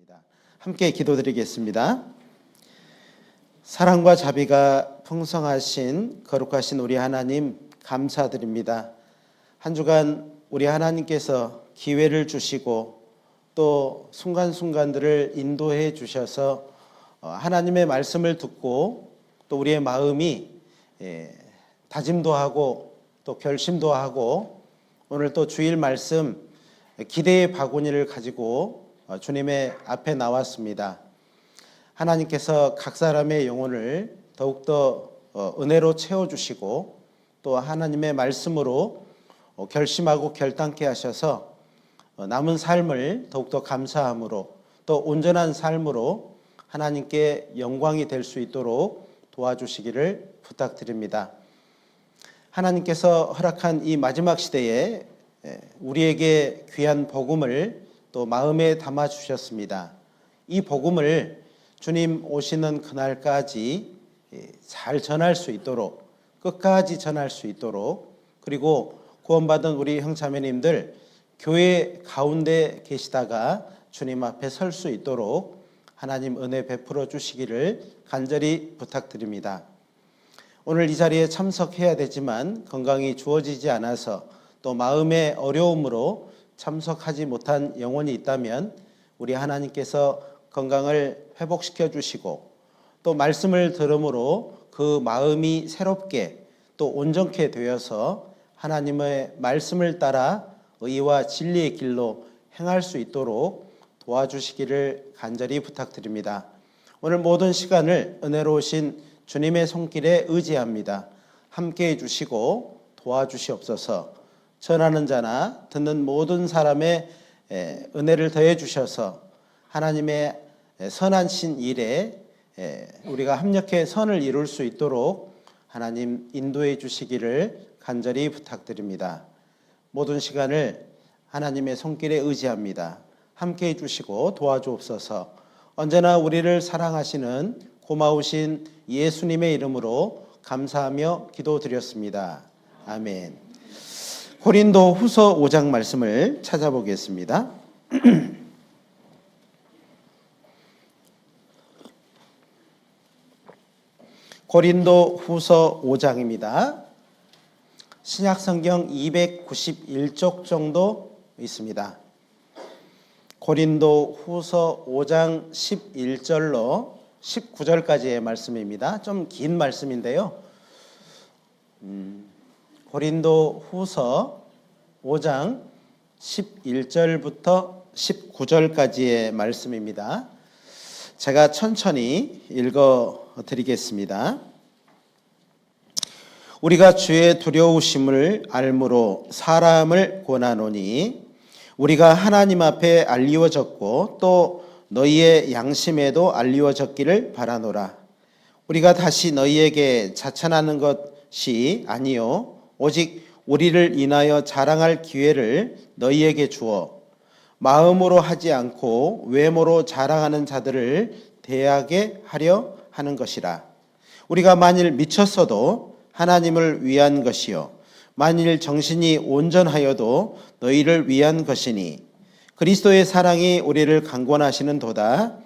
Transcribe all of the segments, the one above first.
하겠습니다. 함께 기도드리겠습니다. 사랑과 자비가 풍성하신 거룩하신 우리 하나님 감사드립니다. 한 주간 우리 하나님께서 기회를 주시고 또 순간순간들을 인도해 주셔서 하나님의 말씀을 듣고 또 우리의 마음이 다짐도 하고 또 결심도 하고 오늘 또 주일 말씀 기대의 바구니를 가지고 주님의 앞에 나왔습니다. 하나님께서 각 사람의 영혼을 더욱더 은혜로 채워주시고 또 하나님의 말씀으로 결심하고 결단케 하셔서 남은 삶을 더욱더 감사함으로 또 온전한 삶으로 하나님께 영광이 될 수 있도록 도와주시기를 부탁드립니다. 하나님께서 허락한 이 마지막 시대에 우리에게 귀한 복음을 또 마음에 담아 주셨습니다. 이 복음을 주님 오시는 그날까지 잘 전할 수 있도록 끝까지 전할 수 있도록 그리고 구원받은 우리 형제자매님들 교회 가운데 계시다가 주님 앞에 설 수 있도록 하나님 은혜 베풀어 주시기를 간절히 부탁드립니다. 오늘 이 자리에 참석해야 되지만 건강이 주어지지 않아서 또 마음의 어려움으로 참석하지 못한 영혼이 있다면 우리 하나님께서 건강을 회복시켜 주시고 또 말씀을 들음으로 그 마음이 새롭게 또 온전케 되어서 하나님의 말씀을 따라 의와 진리의 길로 행할 수 있도록 도와주시기를 간절히 부탁드립니다. 오늘 모든 시간을 은혜로우신 주님의 손길에 의지합니다. 함께해 주시고 도와주시옵소서. 전하는 자나 듣는 모든 사람의 은혜를 더해 주셔서 하나님의 선하신 일에 우리가 합력해 선을 이룰 수 있도록 하나님 인도해 주시기를 간절히 부탁드립니다. 모든 시간을 하나님의 손길에 의지합니다. 함께해 주시고 도와주옵소서. 언제나 우리를 사랑하시는 고마우신 예수님의 이름으로 감사하며 기도드렸습니다. 아멘. 고린도 후서 5장 말씀을 찾아보겠습니다. 고린도 후서 5장입니다. 신약성경 291쪽 정도 있습니다. 고린도 후서 5장 11절로 19절까지의 말씀입니다. 좀 긴 말씀인데요. 고린도 후서 5장 11절부터 19절까지의 말씀입니다. 제가 천천히 읽어 드리겠습니다. 우리가 주의 두려우심을 알므로 사람을 권하노니 우리가 하나님 앞에 알리워졌고 또 너희의 양심에도 알리워졌기를 바라노라. 우리가 다시 너희에게 자찬하는 것이 아니요 오직 우리를 인하여 자랑할 기회를 너희에게 주어 마음으로 하지 않고 외모로 자랑하는 자들을 대하게 하려 하는 것이라. 우리가 만일 미쳤어도 하나님을 위한 것이요 만일 정신이 온전하여도 너희를 위한 것이니 그리스도의 사랑이 우리를 강권하시는 도다.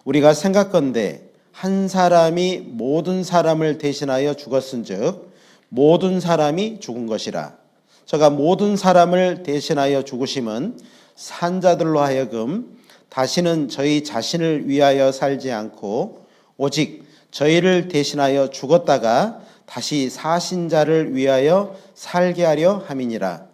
우리가 생각건대 한 사람이 모든 사람을 대신하여 죽었은즉 모든 사람이 죽은 것이라. 저가 모든 사람을 대신하여 죽으심은 산자들로 하여금 다시는 저희 자신을 위하여 살지 않고 오직 저희를 대신하여 죽었다가 다시 사신 자를 위하여 살게 하려 함이니라.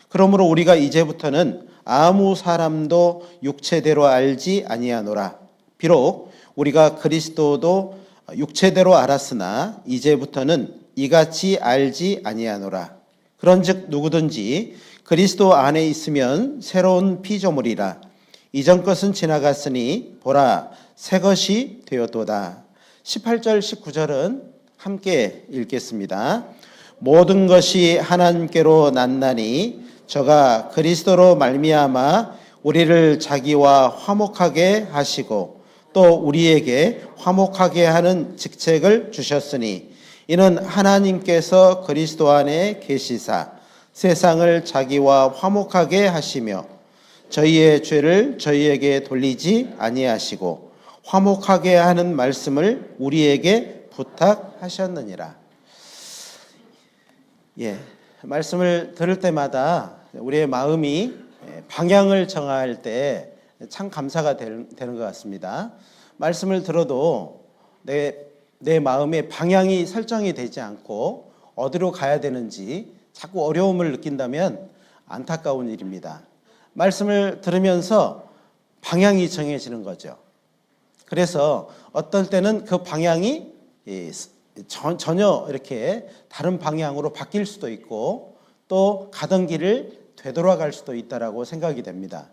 그러므로 우리가 이제부터는 아무 사람도 육체대로 알지 아니하노라. 비록 우리가 그리스도도 육체대로 알았으나 이제부터는 이같이 알지 아니하노라. 그런즉 누구든지 그리스도 안에 있으면 새로운 피조물이라. 이전 것은 지나갔으니 보라 새 것이 되었도다. 18절 19절은 함께 읽겠습니다. 모든 것이 하나님께로 났나니 저가 그리스도로 말미암아 우리를 자기와 화목하게 하시고 또 우리에게 화목하게 하는 직책을 주셨으니 이는 하나님께서 그리스도 안에 계시사 세상을 자기와 화목하게 하시며 저희의 죄를 저희에게 돌리지 아니하시고 화목하게 하는 말씀을 우리에게 부탁하셨느니라. 말씀을 들을 때마다 우리의 마음이 방향을 정할 때 참 감사가 되는 것 같습니다. 말씀을 들어도 내 마음의 방향이 설정이 되지 않고 어디로 가야 되는지 자꾸 어려움을 느낀다면 안타까운 일입니다. 말씀을 들으면서 방향이 정해지는 거죠. 그래서 어떨 때는 그 방향이 전혀 이렇게 다른 방향으로 바뀔 수도 있고 또 가던 길을 되돌아갈 수도 있다라고 생각이 됩니다.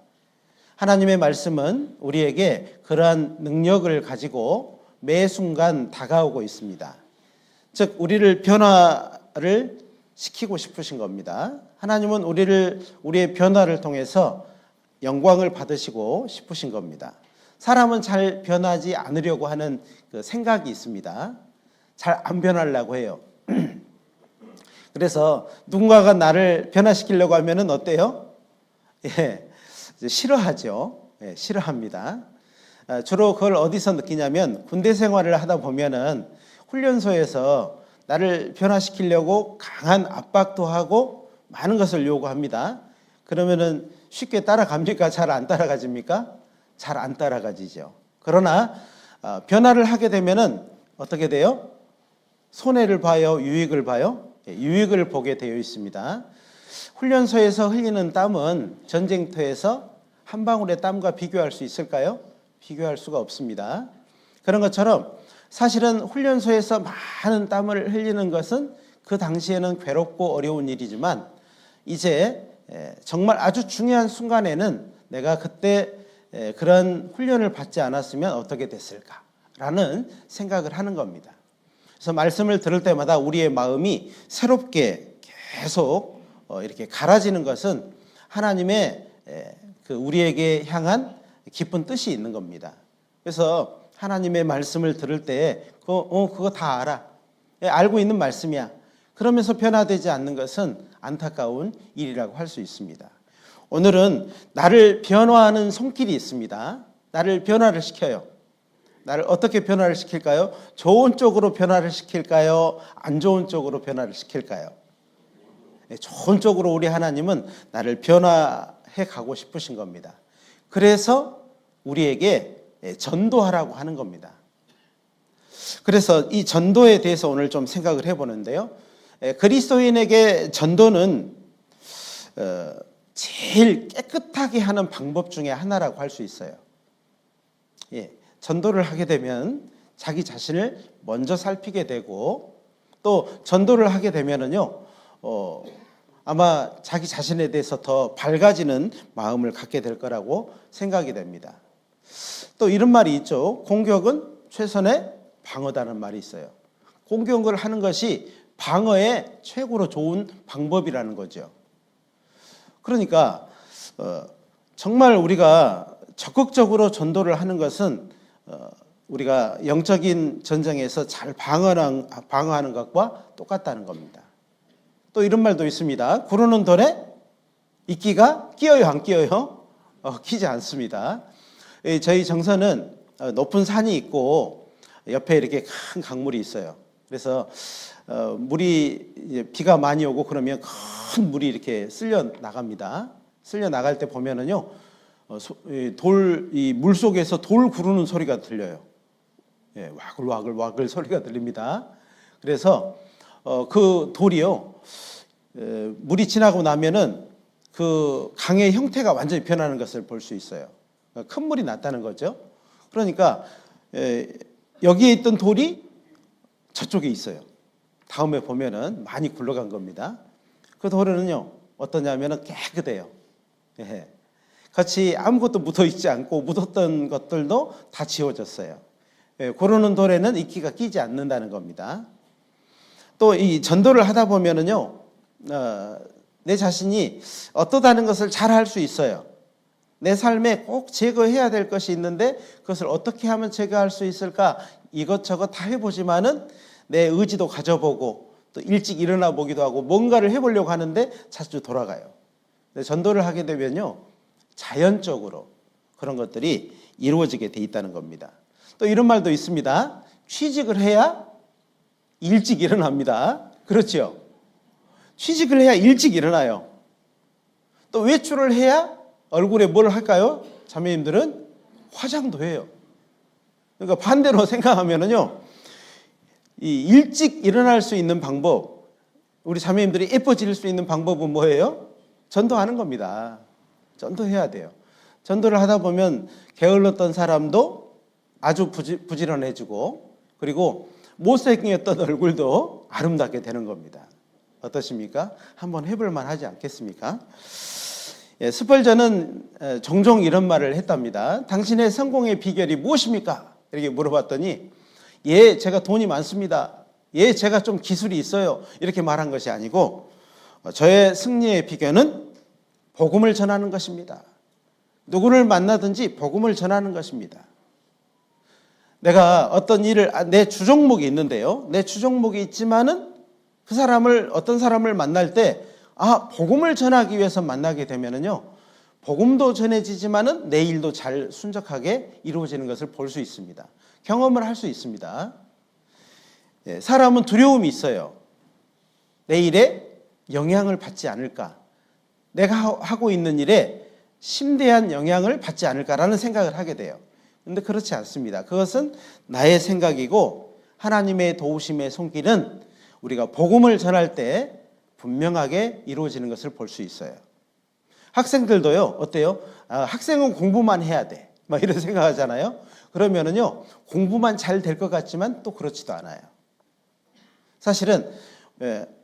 하나님의 말씀은 우리에게 그러한 능력을 가지고 매 순간 다가오고 있습니다. 즉 우리를 변화를 시키고 싶으신 겁니다. 하나님은 우리의 변화를 통해서 영광을 받으시고 싶으신 겁니다. 사람은 잘 변하지 않으려고 하는 그 생각이 있습니다. 잘 안 변하려고 해요. 그래서 누군가가 나를 변화시키려고 하면은 어때요? 싫어하죠. 싫어합니다. 주로 그걸 어디서 느끼냐면 군대 생활을 하다 보면은 훈련소에서 나를 변화시키려고 강한 압박도 하고 많은 것을 요구합니다. 그러면은 쉽게 따라갑니까? 잘 안 따라가집니까? 잘 안 따라가지죠. 그러나 변화를 하게 되면은 어떻게 돼요? 손해를 봐요? 유익을 봐요? 유익을 보게 되어 있습니다. 훈련소에서 흘리는 땀은 전쟁터에서 한 방울의 땀과 비교할 수 있을까요? 비교할 수가 없습니다. 그런 것처럼 사실은 훈련소에서 많은 땀을 흘리는 것은 그 당시에는 괴롭고 어려운 일이지만 이제 정말 아주 중요한 순간에는 내가 그때 그런 훈련을 받지 않았으면 어떻게 됐을까라는 생각을 하는 겁니다. 그래서 말씀을 들을 때마다 우리의 마음이 새롭게 계속 이렇게 갈아지는 것은 하나님의 그 우리에게 향한 깊은 뜻이 있는 겁니다. 그래서 하나님의 말씀을 들을 때 그거 다 알아. 알고 있는 말씀이야. 그러면서 변화되지 않는 것은 안타까운 일이라고 할 수 있습니다. 오늘은 나를 변화하는 손길이 있습니다. 나를 변화를 시켜요. 나를 어떻게 변화를 시킬까요? 좋은 쪽으로 변화를 시킬까요? 안 좋은 쪽으로 변화를 시킬까요? 좋은 쪽으로 우리 하나님은 나를 변화해 가고 싶으신 겁니다. 그래서 우리에게 전도하라고 하는 겁니다. 그래서 이 전도에 대해서 오늘 좀 생각을 해보는데요. 그리스도인에게 전도는 제일 깨끗하게 하는 방법 중에 하나라고 할 수 있어요. 전도를 하게 되면 자기 자신을 먼저 살피게 되고 또 전도를 하게 되면은요, 아마 자기 자신에 대해서 더 밝아지는 마음을 갖게 될 거라고 생각이 됩니다. 또 이런 말이 있죠. 공격은 최선의 방어다는 말이 있어요. 공격을 하는 것이 방어의 최고로 좋은 방법이라는 거죠. 그러니까 정말 우리가 적극적으로 전도를 하는 것은 우리가 영적인 전쟁에서 잘 방어하는 것과 똑같다는 겁니다. 또 이런 말도 있습니다. 구르는 돌에 이끼가 끼어요, 안 끼어요? 끼지 않습니다. 저희 정선은 높은 산이 있고 옆에 이렇게 큰 강물이 있어요. 그래서 물이 비가 많이 오고 그러면 큰 물이 이렇게 쓸려 나갑니다. 쓸려 나갈 때 보면은요, 이 물 속에서 돌 구르는 소리가 들려요. 와글와글 소리가 들립니다. 그래서 그 돌이요, 물이 지나고 나면은 그 강의 형태가 완전히 변하는 것을 볼 수 있어요. 큰 물이 났다는 거죠. 그러니까 여기에 있던 돌이 저쪽에 있어요. 다음에 보면은 많이 굴러간 겁니다. 그 돌은요, 어떠냐면은 깨끗해요. 같이 아무것도 묻어 있지 않고 묻었던 것들도 다 지워졌어요. 고르는 돌에는 이끼가 끼지 않는다는 겁니다. 또 이 전도를 하다 보면은요, 내 자신이 어떠다는 것을 잘 할 수 있어요. 내 삶에 꼭 제거해야 될 것이 있는데 그것을 어떻게 하면 제거할 수 있을까? 이것저것 다 해보지만은 내 의지도 가져보고 또 일찍 일어나 보기도 하고 뭔가를 해보려고 하는데 자주 돌아가요. 전도를 하게 되면요, 자연적으로 그런 것들이 이루어지게 돼 있다는 겁니다. 또 이런 말도 있습니다. 취직을 해야 일찍 일어납니다. 그렇죠? 취직을 해야 일찍 일어나요. 또 외출을 해야 얼굴에 뭘 할까요? 자매님들은 화장도 해요. 그러니까 반대로 생각하면은요, 이 일찍 일어날 수 있는 방법, 우리 자매님들이 예뻐질 수 있는 방법은 뭐예요? 전도하는 겁니다. 전도해야 돼요. 전도를 하다 보면 게을렀던 사람도 아주 부지런해지고, 그리고 못생겼던 얼굴도 아름답게 되는 겁니다. 어떠십니까? 한번 해볼만 하지 않겠습니까? 스펄전은 종종 이런 말을 했답니다. 당신의 성공의 비결이 무엇입니까? 이렇게 물어봤더니, 예, 제가 돈이 많습니다. 예, 제가 좀 기술이 있어요. 이렇게 말한 것이 아니고, 저의 승리의 비결은 복음을 전하는 것입니다. 누구를 만나든지 복음을 전하는 것입니다. 내가 어떤 일을, 내 주종목이 있는데요. 내 주종목이 있지만은 그 사람을, 어떤 사람을 만날 때, 복음을 전하기 위해서 만나게 되면은요, 복음도 전해지지만은 내 일도 잘 순적하게 이루어지는 것을 볼 수 있습니다. 경험을 할 수 있습니다. 사람은 두려움이 있어요. 내 일에 영향을 받지 않을까? 내가 하고 있는 일에 심대한 영향을 받지 않을까라는 생각을 하게 돼요. 그런데 그렇지 않습니다. 그것은 나의 생각이고 하나님의 도우심의 손길은 우리가 복음을 전할 때 분명하게 이루어지는 것을 볼 수 있어요. 학생들도요, 어때요? 학생은 공부만 해야 돼. 막 이런 생각하잖아요. 그러면은요, 공부만 잘 될 것 같지만 또 그렇지도 않아요. 사실은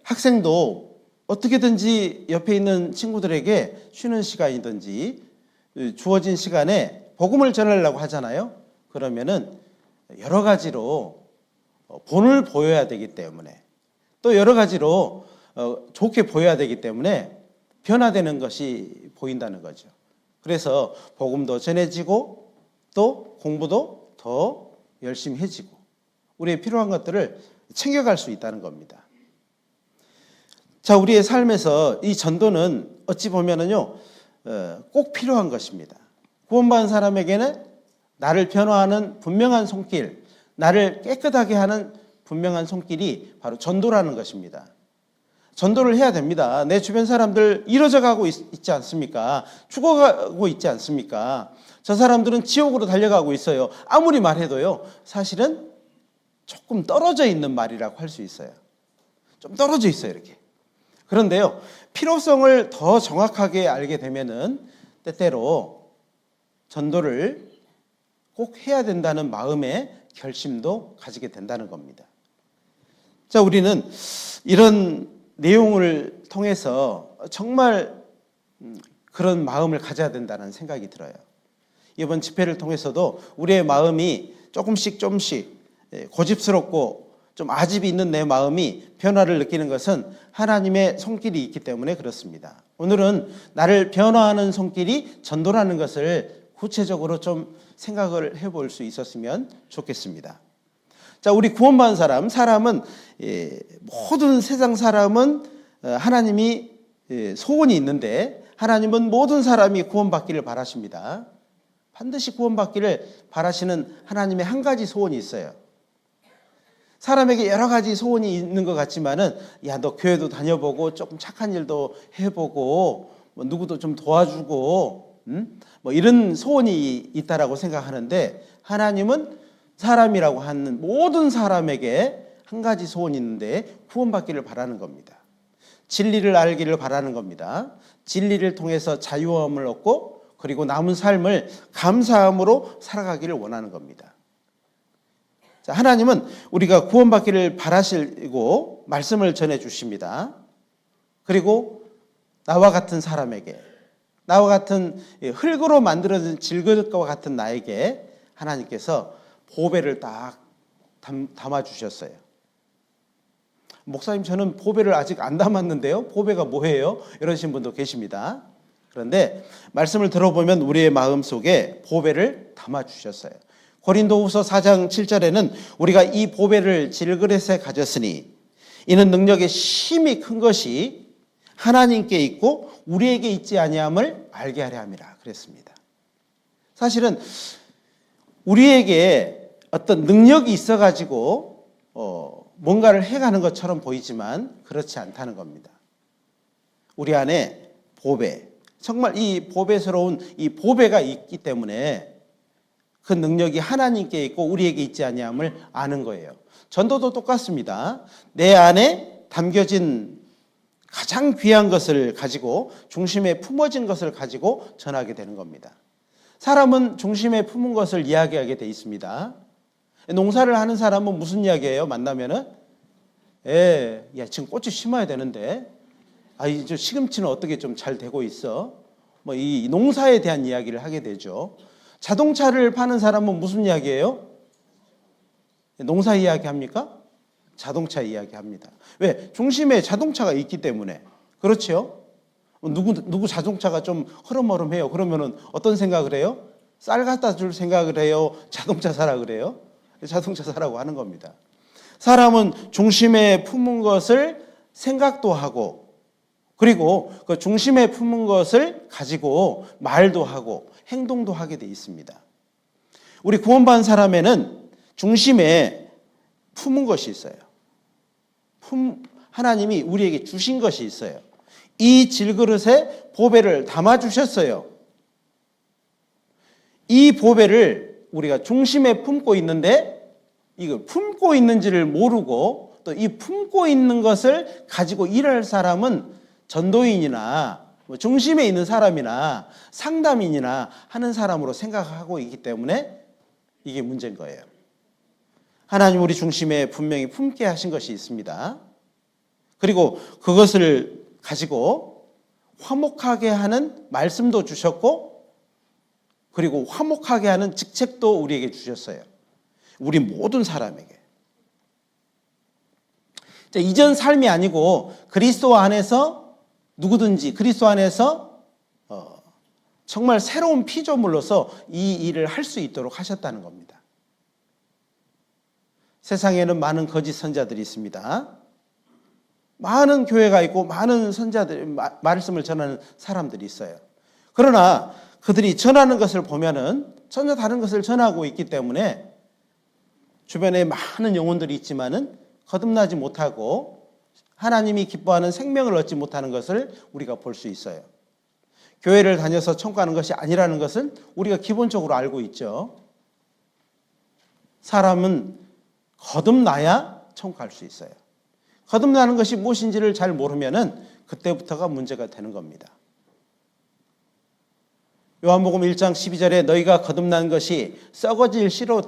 학생도 어떻게든지 옆에 있는 친구들에게 쉬는 시간이든지 주어진 시간에 복음을 전하려고 하잖아요. 그러면은 여러 가지로 본을 보여야 되기 때문에, 또 여러 가지로 좋게 보여야 되기 때문에 변화되는 것이 보인다는 거죠. 그래서 복음도 전해지고 또 공부도 더 열심히 해지고 우리의 필요한 것들을 챙겨갈 수 있다는 겁니다. 자, 우리의 삶에서 이 전도는 어찌 보면은요, 꼭 필요한 것입니다. 구원받은 사람에게는 나를 변화하는 분명한 손길, 나를 깨끗하게 하는 분명한 손길이 바로 전도라는 것입니다. 전도를 해야 됩니다. 내 주변 사람들 이루어져 가고 있지 않습니까? 죽어가고 있지 않습니까? 저 사람들은 지옥으로 달려가고 있어요. 아무리 말해도요, 사실은 조금 떨어져 있는 말이라고 할 수 있어요. 좀 떨어져 있어요, 이렇게. 그런데요, 필요성을 더 정확하게 알게 되면은 때때로 전도를 꼭 해야 된다는 마음의 결심도 가지게 된다는 겁니다. 자, 우리는 이런 내용을 통해서 정말 그런 마음을 가져야 된다는 생각이 들어요. 이번 집회를 통해서도 우리의 마음이 조금씩 고집스럽고 좀 아집이 있는 내 마음이 변화를 느끼는 것은 하나님의 손길이 있기 때문에 그렇습니다. 오늘은 나를 변화하는 손길이 전도라는 것을 구체적으로 좀 생각을 해볼 수 있었으면 좋겠습니다. 자, 우리 구원받은 사람은 모든 세상 사람은 하나님이 소원이 있는데 하나님은 모든 사람이 구원받기를 바라십니다. 반드시 구원받기를 바라시는 하나님의 한 가지 소원이 있어요. 사람에게 여러 가지 소원이 있는 것 같지만은, 야, 너 교회도 다녀보고 조금 착한 일도 해보고 뭐 누구도 좀 도와주고 뭐 이런 소원이 있다라고 생각하는데, 하나님은 사람이라고 하는 모든 사람에게 한 가지 소원이 있는데 구원받기를 바라는 겁니다. 진리를 알기를 바라는 겁니다. 진리를 통해서 자유함을 얻고 그리고 남은 삶을 감사함으로 살아가기를 원하는 겁니다. 자, 하나님은 우리가 구원받기를 바라시고 말씀을 전해 주십니다. 그리고 나와 같은 사람에게, 나와 같은 흙으로 만들어진 질그릇과 같은 나에게 하나님께서 보배를 딱 담아 주셨어요. 목사님, 저는 보배를 아직 안 담았는데요. 보배가 뭐예요? 이러신 분도 계십니다. 그런데 말씀을 들어보면 우리의 마음속에 보배를 담아 주셨어요. 고린도후서 4장 7절에는 우리가 이 보배를 질그릇에 가졌으니 이는 능력의 힘이 큰 것이 하나님께 있고 우리에게 있지 아니함을 알게 하려 함이라 그랬습니다. 사실은 우리에게 어떤 능력이 있어가지고 뭔가를 해가는 것처럼 보이지만 그렇지 않다는 겁니다. 우리 안에 보배, 정말 이 보배스러운 이 보배가 있기 때문에 그 능력이 하나님께 있고 우리에게 있지 아니함을 아는 거예요. 전도도 똑같습니다. 내 안에 담겨진 가장 귀한 것을 가지고 중심에 품어진 것을 가지고 전하게 되는 겁니다. 사람은 중심에 품은 것을 이야기하게 돼 있습니다. 농사를 하는 사람은 무슨 이야기예요? 만나면은 야 지금 고추 심어야 되는데 이 시금치는 어떻게 좀 잘 되고 있어? 뭐 이 농사에 대한 이야기를 하게 되죠. 자동차를 파는 사람은 무슨 이야기예요? 농사 이야기 합니까? 자동차 이야기 합니다. 왜? 중심에 자동차가 있기 때문에. 그렇죠? 누구 자동차가 좀 흐름흐름해요. 그러면은 어떤 생각을 해요? 쌀 갖다 줄 생각을 해요? 자동차 사라 그래요? 자동차 사라고 하는 겁니다. 사람은 중심에 품은 것을 생각도 하고 그리고 그 중심에 품은 것을 가지고 말도 하고 행동도 하게 돼 있습니다. 우리 구원받은 사람에는 중심에 품은 것이 있어요. 하나님이 우리에게 주신 것이 있어요. 이 질그릇에 보배를 담아주셨어요. 이 보배를 우리가 중심에 품고 있는데 이걸 품고 있는지를 모르고 또 이 품고 있는 것을 가지고 일할 사람은 전도인이나 중심에 있는 사람이나 상담인이나 하는 사람으로 생각하고 있기 때문에 이게 문제인 거예요. 하나님 우리 중심에 분명히 품게 하신 것이 있습니다. 그리고 그것을 가지고 화목하게 하는 말씀도 주셨고 그리고 화목하게 하는 직책도 우리에게 주셨어요. 우리 모든 사람에게. 이전 삶이 아니고 그리스도 안에서 누구든지 그리스도 안에서 정말 새로운 피조물로서 이 일을 할 수 있도록 하셨다는 겁니다. 세상에는 많은 거짓 선자들이 있습니다. 많은 교회가 있고 많은 선자들이 말씀을 전하는 사람들이 있어요. 그러나 그들이 전하는 것을 보면은 전혀 다른 것을 전하고 있기 때문에 주변에 많은 영혼들이 있지만은 거듭나지 못하고 하나님이 기뻐하는 생명을 얻지 못하는 것을 우리가 볼 수 있어요. 교회를 다녀서 청구하는 것이 아니라는 것은 우리가 기본적으로 알고 있죠. 사람은 거듭나야 청구할 수 있어요. 거듭나는 것이 무엇인지를 잘 모르면은 그때부터가 문제가 되는 겁니다. 요한복음 1장 12절에 너희가 거듭난 것이 썩어질 씨로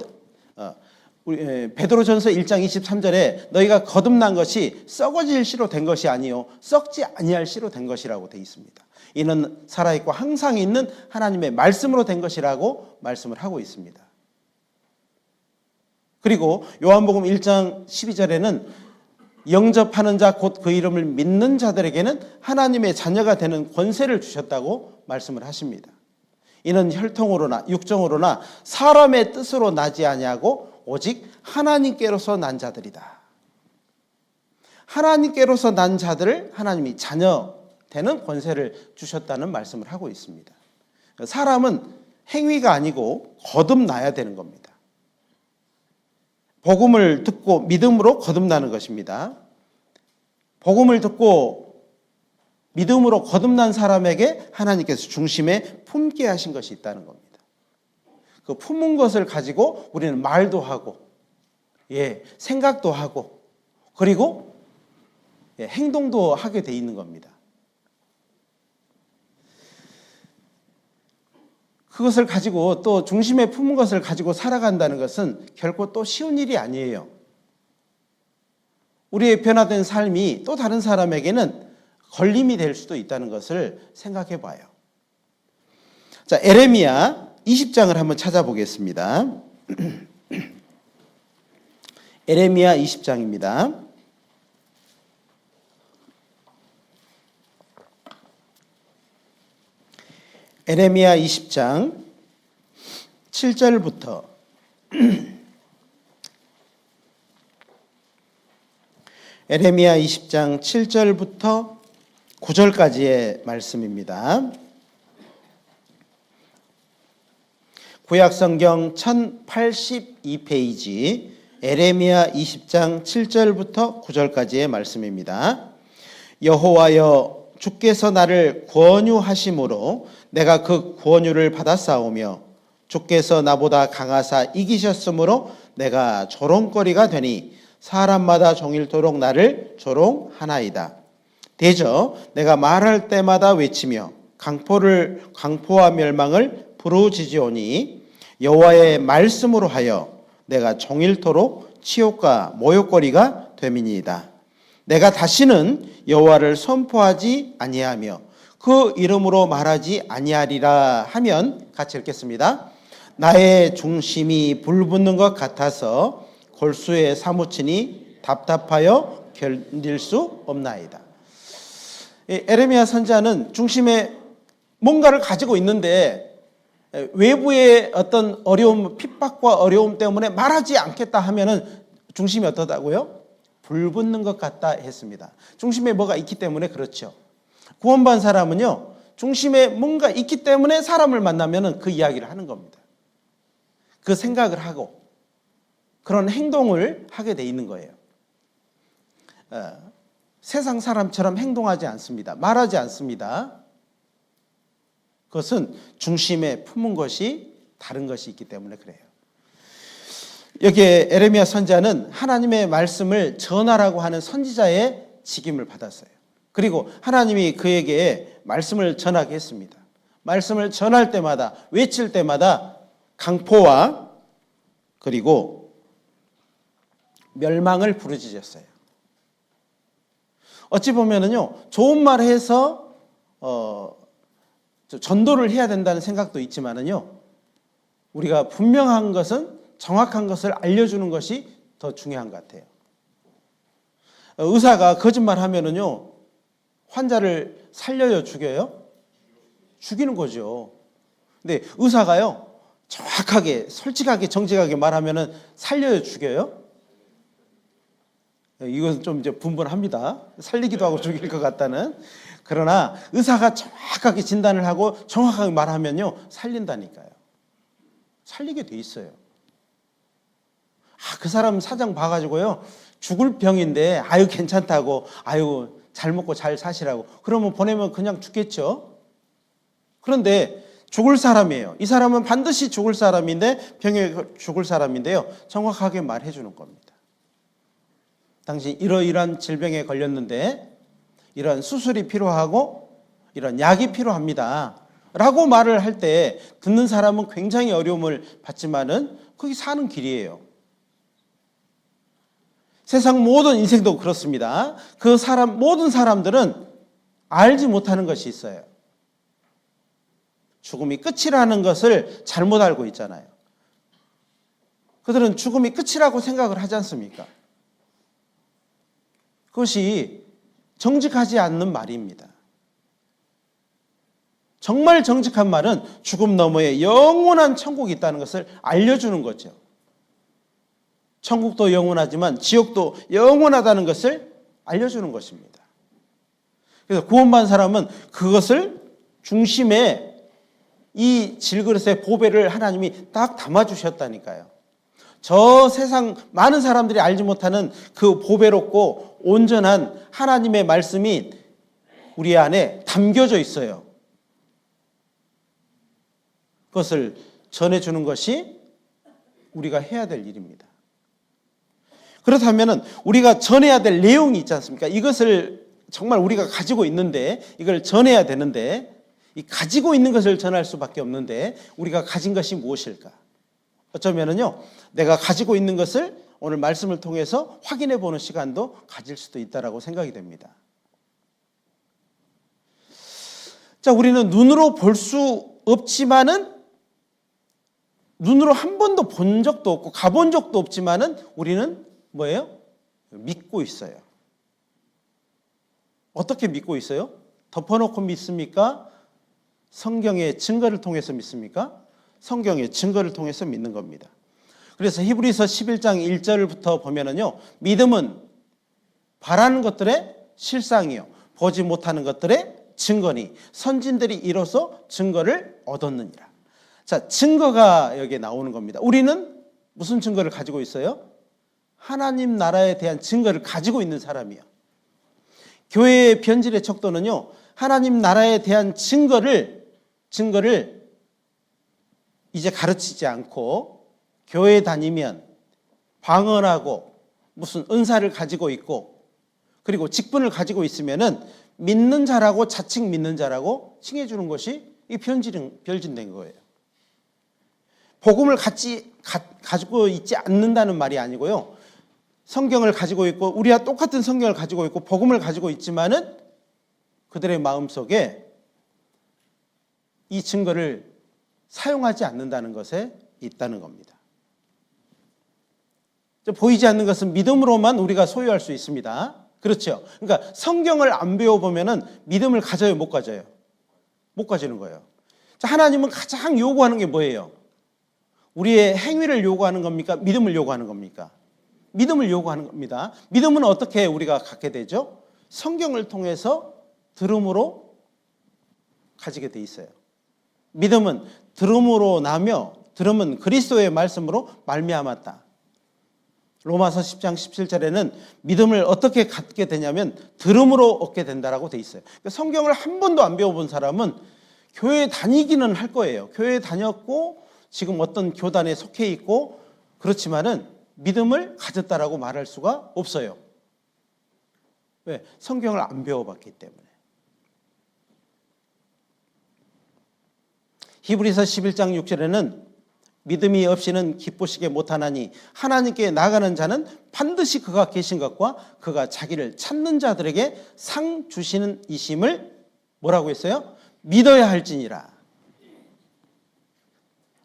베드로전서 1장 23절에 너희가 거듭난 것이 썩어질 씨로 된 것이 아니요 썩지 아니할 씨로 된 것이라고 되어 있습니다. 이는 살아있고 항상 있는 하나님의 말씀으로 된 것이라고 말씀을 하고 있습니다. 그리고 요한복음 1장 12절에는 영접하는 자 곧 그 이름을 믿는 자들에게는 하나님의 자녀가 되는 권세를 주셨다고 말씀을 하십니다. 이는 혈통으로나 육정으로나 사람의 뜻으로 나지 아니하고 오직 하나님께로서 난 자들이다. 하나님께로서 난 자들을 하나님이 자녀 되는 권세를 주셨다는 말씀을 하고 있습니다. 사람은 행위가 아니고 거듭나야 되는 겁니다. 복음을 듣고 믿음으로 거듭나는 것입니다. 복음을 듣고 믿음으로 거듭난 사람에게 하나님께서 중심에 품게 하신 것이 있다는 겁니다. 그 품은 것을 가지고 우리는 말도 하고 생각도 하고 그리고 행동도 하게 돼 있는 겁니다. 그것을 가지고 또 중심에 품은 것을 가지고 살아간다는 것은 결코 또 쉬운 일이 아니에요. 우리의 변화된 삶이 또 다른 사람에게는 걸림이 될 수도 있다는 것을 생각해 봐요. 자, 에레미야 20장을 한번 찾아보겠습니다. 에레미야 20장입니다. 에레미야 20장 7절부터 에레미야 20장 7절부터 9절까지의 말씀입니다. 구약성경 1082페이지 에레미야 20장 7절부터 9절까지의 말씀입니다. 여호와여, 주께서 나를 권유하심으로 내가 그 권유를 받았사오며 주께서 나보다 강하사 이기셨으므로 내가 조롱거리가 되니 사람마다 종일토록 나를 조롱하나이다. 대저 내가 말할 때마다 외치며 강포와 멸망을 부르짖으오니 여호와의 말씀으로 하여 내가 종일토록 치욕과 모욕거리가 됨이니이다. 내가 다시는 여호와를 선포하지 아니하며 그 이름으로 말하지 아니하리라 하면 같이 읽겠습니다. 나의 중심이 불붙는 것 같아서 골수에 사무치니 답답하여 견딜 수 없나이다. 에레미야 선지자는 중심에 뭔가를 가지고 있는데 외부의 어떤 어려움, 핍박과 어려움 때문에 말하지 않겠다 하면은 중심이 어떠다고요? 불붙는 것 같다 했습니다. 중심에 뭐가 있기 때문에 그렇죠. 구원받은 사람은요, 중심에 뭔가 있기 때문에 사람을 만나면은 그 이야기를 하는 겁니다. 그 생각을 하고 그런 행동을 하게 돼 있는 거예요. 세상 사람처럼 행동하지 않습니다. 말하지 않습니다. 그것은 중심에 품은 것이 다른 것이 있기 때문에 그래요. 여기에 에레미야 선지자는 하나님의 말씀을 전하라고 하는 선지자의 직임을 받았어요. 그리고 하나님이 그에게 말씀을 전하게 했습니다. 말씀을 전할 때마다, 외칠 때마다 강포와 그리고 멸망을 부르짖었어요. 어찌 보면은요, 좋은 말 해서 전도를 해야 된다는 생각도 있지만은요, 우리가 분명한 것은 정확한 것을 알려주는 것이 더 중요한 것 같아요. 의사가 거짓말 하면은요, 환자를 살려요, 죽여요? 죽이는 거죠. 근데 의사가요, 정확하게, 솔직하게, 정직하게 말하면은 살려요, 죽여요? 이것은 좀 이제 분분합니다. 살리기도 하고 죽일 것 같다는. 그러나 의사가 정확하게 진단을 하고 정확하게 말하면요, 살린다니까요. 살리게 돼 있어요. 그 사람 사정 봐가지고요, 죽을 병인데 아유 괜찮다고, 아유 잘 먹고 잘 사시라고 그러면 보내면 그냥 죽겠죠. 그런데 죽을 사람이에요. 이 사람은 반드시 죽을 사람인데, 병에 죽을 사람인데요, 정확하게 말해 주는 겁니다. 당신 이러이러한 질병에 걸렸는데 이런 수술이 필요하고 이런 약이 필요합니다 라고 말을 할 때 듣는 사람은 굉장히 어려움을 받지만은 그게 사는 길이에요. 세상 모든 인생도 그렇습니다. 모든 사람들은 알지 못하는 것이 있어요. 죽음이 끝이라는 것을 잘못 알고 있잖아요. 그들은 죽음이 끝이라고 생각을 하지 않습니까? 그것이 정직하지 않는 말입니다. 정말 정직한 말은 죽음 너머에 영원한 천국이 있다는 것을 알려주는 거죠. 천국도 영원하지만 지옥도 영원하다는 것을 알려주는 것입니다. 그래서 구원받은 사람은 그것을 중심에 이 질그릇의 보배를 하나님이 딱 담아주셨다니까요. 저 세상 많은 사람들이 알지 못하는 그 보배롭고 온전한 하나님의 말씀이 우리 안에 담겨져 있어요. 그것을 전해주는 것이 우리가 해야 될 일입니다. 그렇다면 우리가 전해야 될 내용이 있지 않습니까? 이것을 정말 우리가 가지고 있는데, 이걸 전해야 되는데, 이 가지고 있는 것을 전할 수밖에 없는데 우리가 가진 것이 무엇일까? 어쩌면은요, 내가 가지고 있는 것을 오늘 말씀을 통해서 확인해 보는 시간도 가질 수도 있다라고 생각이 됩니다. 자, 우리는 눈으로 볼 수 없지만은, 눈으로 한 번도 본 적도 없고 가본 적도 없지만은 우리는 뭐예요? 믿고 있어요. 어떻게 믿고 있어요? 덮어놓고 믿습니까? 성경의 증거를 통해서 믿습니까? 성경의 증거를 통해서 믿는 겁니다. 그래서 히브리서 11장 1절부터 보면은요, 믿음은 바라는 것들의 실상이요, 보지 못하는 것들의 증거니 선진들이 이로써 증거를 얻었느니라. 자, 증거가 여기에 나오는 겁니다. 우리는 무슨 증거를 가지고 있어요? 하나님 나라에 대한 증거를 가지고 있는 사람이요. 교회의 변질의 척도는요, 하나님 나라에 대한 증거를 이제 가르치지 않고 교회 다니면 방언하고 무슨 은사를 가지고 있고 그리고 직분을 가지고 있으면은 믿는 자라고 자칭 믿는 자라고 칭해주는 것이 이 변질된 거예요. 복음을 가지고 있지 않는다는 말이 아니고요. 성경을 가지고 있고 우리와 똑같은 성경을 가지고 있고 복음을 가지고 있지만은 그들의 마음속에 이 증거를 사용하지 않는다는 것에 있다는 겁니다. 보이지 않는 것은 믿음으로만 우리가 소유할 수 있습니다. 그렇죠? 그러니까 성경을 안 배워보면은 믿음을 가져요, 못 가져요? 못 가지는 거예요. 자, 하나님은 가장 요구하는 게 뭐예요? 우리의 행위를 요구하는 겁니까? 믿음을 요구하는 겁니까? 믿음을 요구하는 겁니다. 믿음은 어떻게 우리가 갖게 되죠? 성경을 통해서 들음으로 가지게 돼 있어요. 믿음은 들음으로 나며 들음은 그리스도의 말씀으로 말미암았다. 로마서 10장 17절에는 믿음을 어떻게 갖게 되냐면 들음으로 얻게 된다라고 돼 있어요. 그러니까 성경을 한 번도 안 배워본 사람은 교회 다니기는 할 거예요. 교회 다녔고 지금 어떤 교단에 속해 있고 그렇지만은 믿음을 가졌다라고 말할 수가 없어요. 왜? 성경을 안 배워봤기 때문에. 히브리서 11장 6절에는 믿음이 없이는 기쁘시게 못하나니 하나님께 나가는 자는 반드시 그가 계신 것과 그가 자기를 찾는 자들에게 상 주시는 이심을 뭐라고 했어요? 믿어야 할지니라.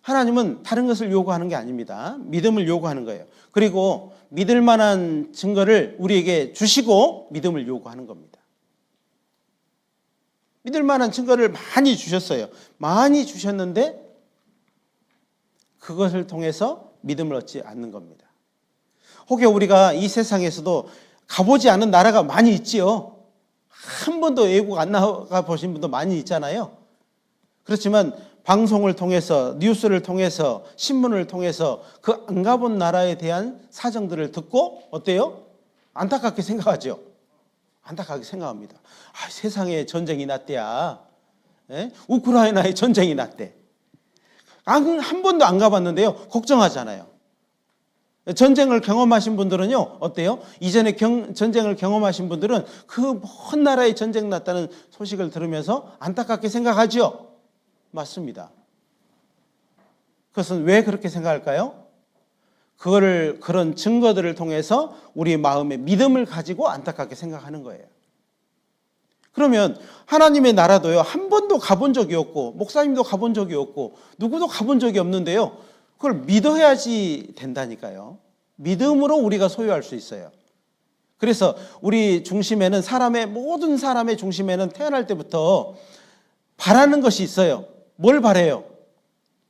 하나님은 다른 것을 요구하는 게 아닙니다. 믿음을 요구하는 거예요. 그리고 믿을 만한 증거를 우리에게 주시고 믿음을 요구하는 겁니다. 믿을 만한 증거를 많이 주셨어요. 많이 주셨는데 그것을 통해서 믿음을 얻지 않는 겁니다. 혹여 우리가 이 세상에서도 가보지 않은 나라가 많이 있지요. 한 번도 외국 안 나가 보신 분도 많이 있잖아요. 그렇지만 방송을 통해서 뉴스를 통해서 신문을 통해서 그 안 가본 나라에 대한 사정들을 듣고 어때요? 안타깝게 생각하죠. 안타깝게 생각합니다. 아, 세상에 전쟁이 났대야. 우크라이나에 전쟁이 났대. 한 번도 안 가봤는데요. 걱정하잖아요. 전쟁을 경험하신 분들은요. 어때요? 이전에 전쟁을 경험하신 분들은 그 먼 나라에 전쟁 났다는 소식을 들으면서 안타깝게 생각하죠. 맞습니다. 그것은 왜 그렇게 생각할까요? 그런 증거들을 통해서 우리 마음의 믿음을 가지고 안타깝게 생각하는 거예요. 그러면 하나님의 나라도요, 한 번도 가본 적이 없고, 목사님도 가본 적이 없고, 누구도 가본 적이 없는데요, 그걸 믿어야지 된다니까요. 믿음으로 우리가 소유할 수 있어요. 그래서 우리 중심에는 모든 사람의 중심에는 태어날 때부터 바라는 것이 있어요. 뭘 바래요?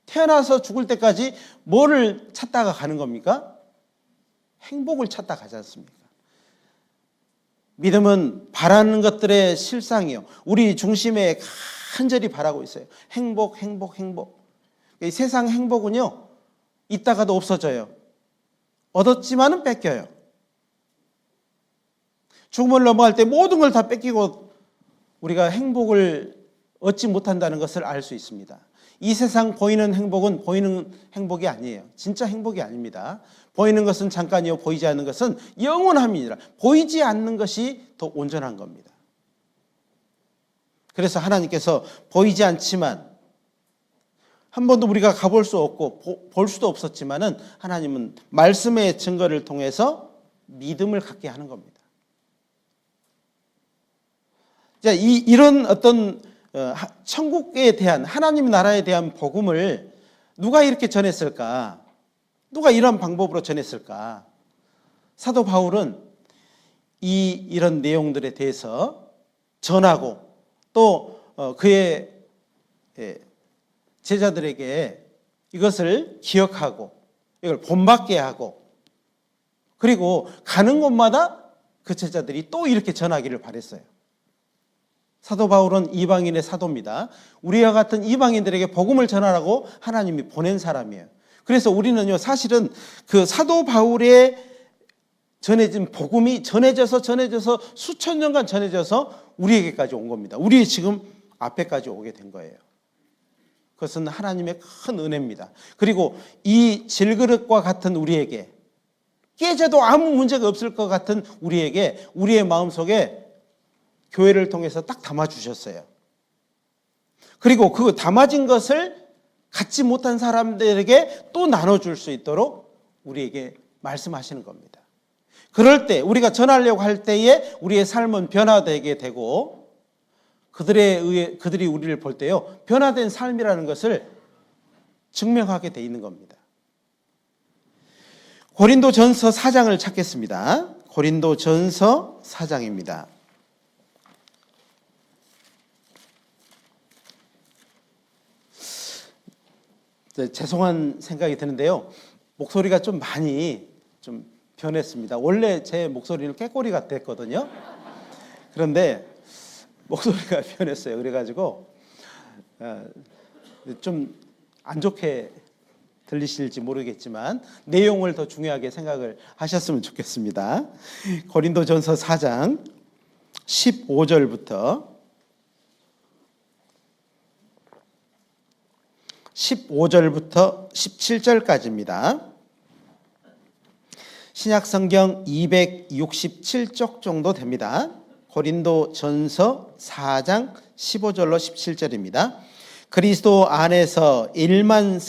태어나서 죽을 때까지 뭐를 찾다가 가는 겁니까? 행복을 찾다 가지 않습니까? 믿음은 바라는 것들의 실상이요. 우리 중심에 간절히 바라고 있어요. 행복. 이 세상 행복은요, 있다가도 없어져요. 얻었지만은 뺏겨요. 죽음을 넘어갈 때 모든 걸 다 뺏기고 우리가 행복을 얻지 못한다는 것을 알 수 있습니다. 이 세상 보이는 행복은 보이는 행복이 아니에요. 진짜 행복이 아닙니다. 보이는 것은 잠깐이요, 보이지 않는 것은 영원함이니라. 보이지 않는 것이 더 온전한 겁니다. 그래서 하나님께서 보이지 않지만 한 번도 우리가 가볼 수 없고 볼 수도 없었지만은 하나님은 말씀의 증거를 통해서 믿음을 갖게 하는 겁니다. 자, 이런 어떤 천국에 대한 하나님 나라에 대한 복음을 누가 이렇게 전했을까? 누가 이런 방법으로 전했을까? 사도 바울은 이런 내용들에 대해서 전하고 또 그의 제자들에게 이것을 기억하고 이걸 본받게 하고 그리고 가는 곳마다 그 제자들이 또 이렇게 전하기를 바랬어요. 사도 바울은 이방인의 사도입니다. 우리와 같은 이방인들에게 복음을 전하라고 하나님이 보낸 사람이에요. 그래서 우리는요, 사실은 그 사도 바울의 전해진 복음이 전해져서 수천 년간 전해져서 우리에게까지 온 겁니다. 우리 지금 앞에까지 오게 된 거예요. 그것은 하나님의 큰 은혜입니다. 그리고 이 질그릇과 같은 우리에게, 깨져도 아무 문제가 없을 것 같은 우리에게, 우리의 마음속에 교회를 통해서 딱 담아주셨어요. 그리고 그 담아진 것을 갖지 못한 사람들에게 또 나눠줄 수 있도록 우리에게 말씀하시는 겁니다. 그럴 때, 우리가 전하려고 할 때에 우리의 삶은 변화되게 되고, 그들이 우리를 볼 때요, 변화된 삶이라는 것을 증명하게 돼 있는 겁니다. 고린도전서 4장을 찾겠습니다. 고린도전서 4장입니다. 죄송한 생각이 드는데요, 목소리가 좀 많이 좀 변했습니다. 원래 제 목소리는 깨꼬리 같았거든요. 그런데 목소리가 변했어요. 그래가지고 좀 안 좋게 들리실지 모르겠지만 내용을 더 중요하게 생각을 하셨으면 좋겠습니다. 고린도전서 4장 15절부터 17절까지입니다. 신약성경 267쪽 정도 됩니다. 고린도전서 4장 15절로 17절입니다. 그리스도 안에서 1만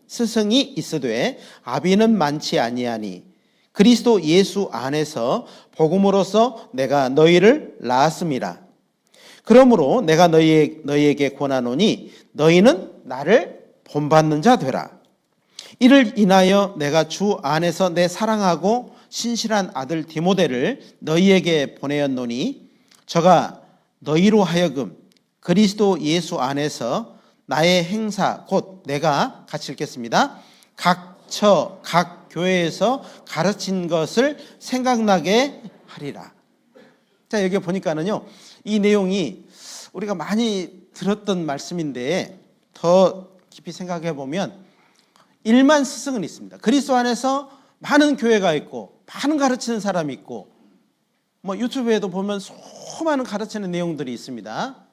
스승이 있으되 아비는 많지 아니하니 그리스도 예수 안에서 복음으로써 내가 너희를 낳았음이라. 그러므로 내가 너희에게 권하노니 너희는 나를 본받는 자 되라. 이를 인하여 내가 주 안에서 내 사랑하고 신실한 아들 디모데를 너희에게 보내었노니 저가 너희로 하여금 그리스도 예수 안에서 나의 행사 곧 내가 같이 읽겠습니다. 각 교회에서 가르친 것을 생각나게 하리라. 자, 여기 보니까는요, 이 내용이 우리가 많이 들었던 말씀인데 더 깊이 생각해 보면 1만 스승은 있습니다. 그리스도 안에서 많은 교회가 있고 많은 가르치는 사람이 있고 뭐 유튜브에도 보면 수많은 가르치는 내용들이 있습니다.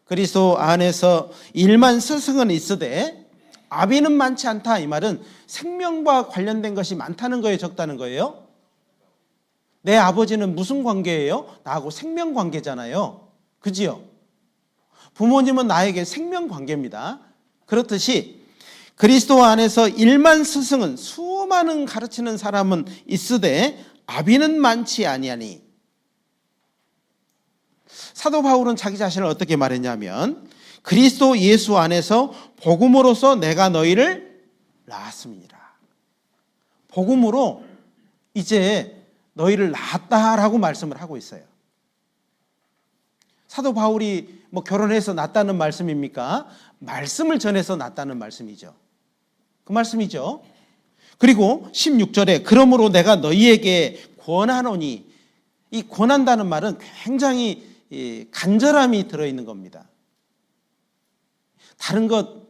그리스도 안에서 1만 스승은 있으되 아비는 많지 않다. 이 말은 생명과 관련된 것이 많다는 거예요, 적다는 거예요? 내 아버지는 무슨 관계예요? 나하고 생명 관계잖아요. 그지요? 부모님은 나에게 생명 관계입니다. 그렇듯이 그리스도 안에서 1만 스승은 수많은 가르치는 사람은 있으되 아비는 많지 아니하니. 사도 바울은 자기 자신을 어떻게 말했냐면 그리스도 예수 안에서 복음으로써 내가 너희를 낳았음이니라. 복음으로 이제 너희를 낳았다라고 말씀을 하고 있어요. 사도 바울이 뭐 결혼해서 낳았다는 말씀입니까? 말씀을 전해서 낳았다는 말씀이죠. 그 말씀이죠. 그리고 16절에 그러므로 내가 너희에게 권하노니, 이 권한다는 말은 굉장히 간절함이 들어있는 겁니다. 다른 것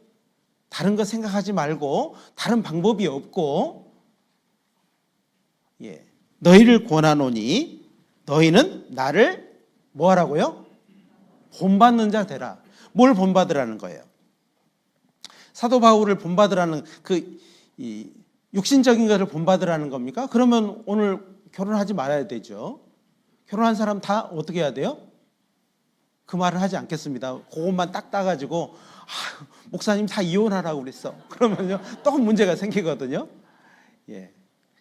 생각하지 말고 다른 방법이 없고, 너희를 권하노니 너희는 나를 뭐 하라고요? 본받는 자 되라. 뭘 본받으라는 거예요? 사도 바울을 본받으라는 육신적인 것을 본받으라는 겁니까? 그러면 오늘 결혼하지 말아야 되죠. 결혼한 사람 다 어떻게 해야 돼요? 그 말을 하지 않겠습니다. 그것만 딱 따가지고 목사님 다 이혼하라고 그랬어. 그러면요 또 문제가 생기거든요.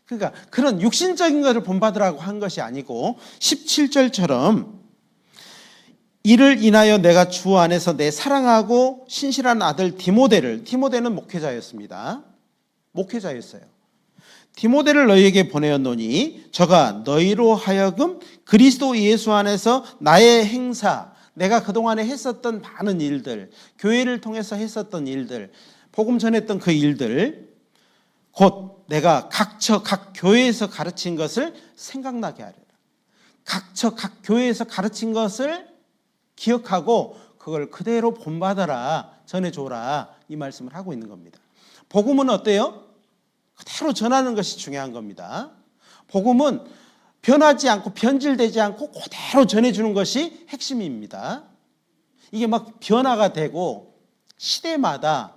그러니까 그런 육신적인 것을 본받으라고 한 것이 아니고 17절처럼 이를 인하여 내가 주 안에서 내 사랑하고 신실한 아들 디모데는 목회자였습니다. 목회자였어요. 디모데를 너희에게 보내었노니 저가 너희로 하여금 그리스도 예수 안에서 나의 행사, 내가 그동안에 했었던 많은 일들, 교회를 통해서 했었던 일들, 복음 전했던 그 일들, 곧 내가 각 교회에서 가르친 것을 생각나게 하리라. 각 교회에서 가르친 것을 기억하고 그걸 그대로 본받아라, 전해줘라, 이 말씀을 하고 있는 겁니다. 복음은 어때요? 그대로 전하는 것이 중요한 겁니다. 복음은 변하지 않고 변질되지 않고 그대로 전해주는 것이 핵심입니다. 이게 막 변화가 되고 시대마다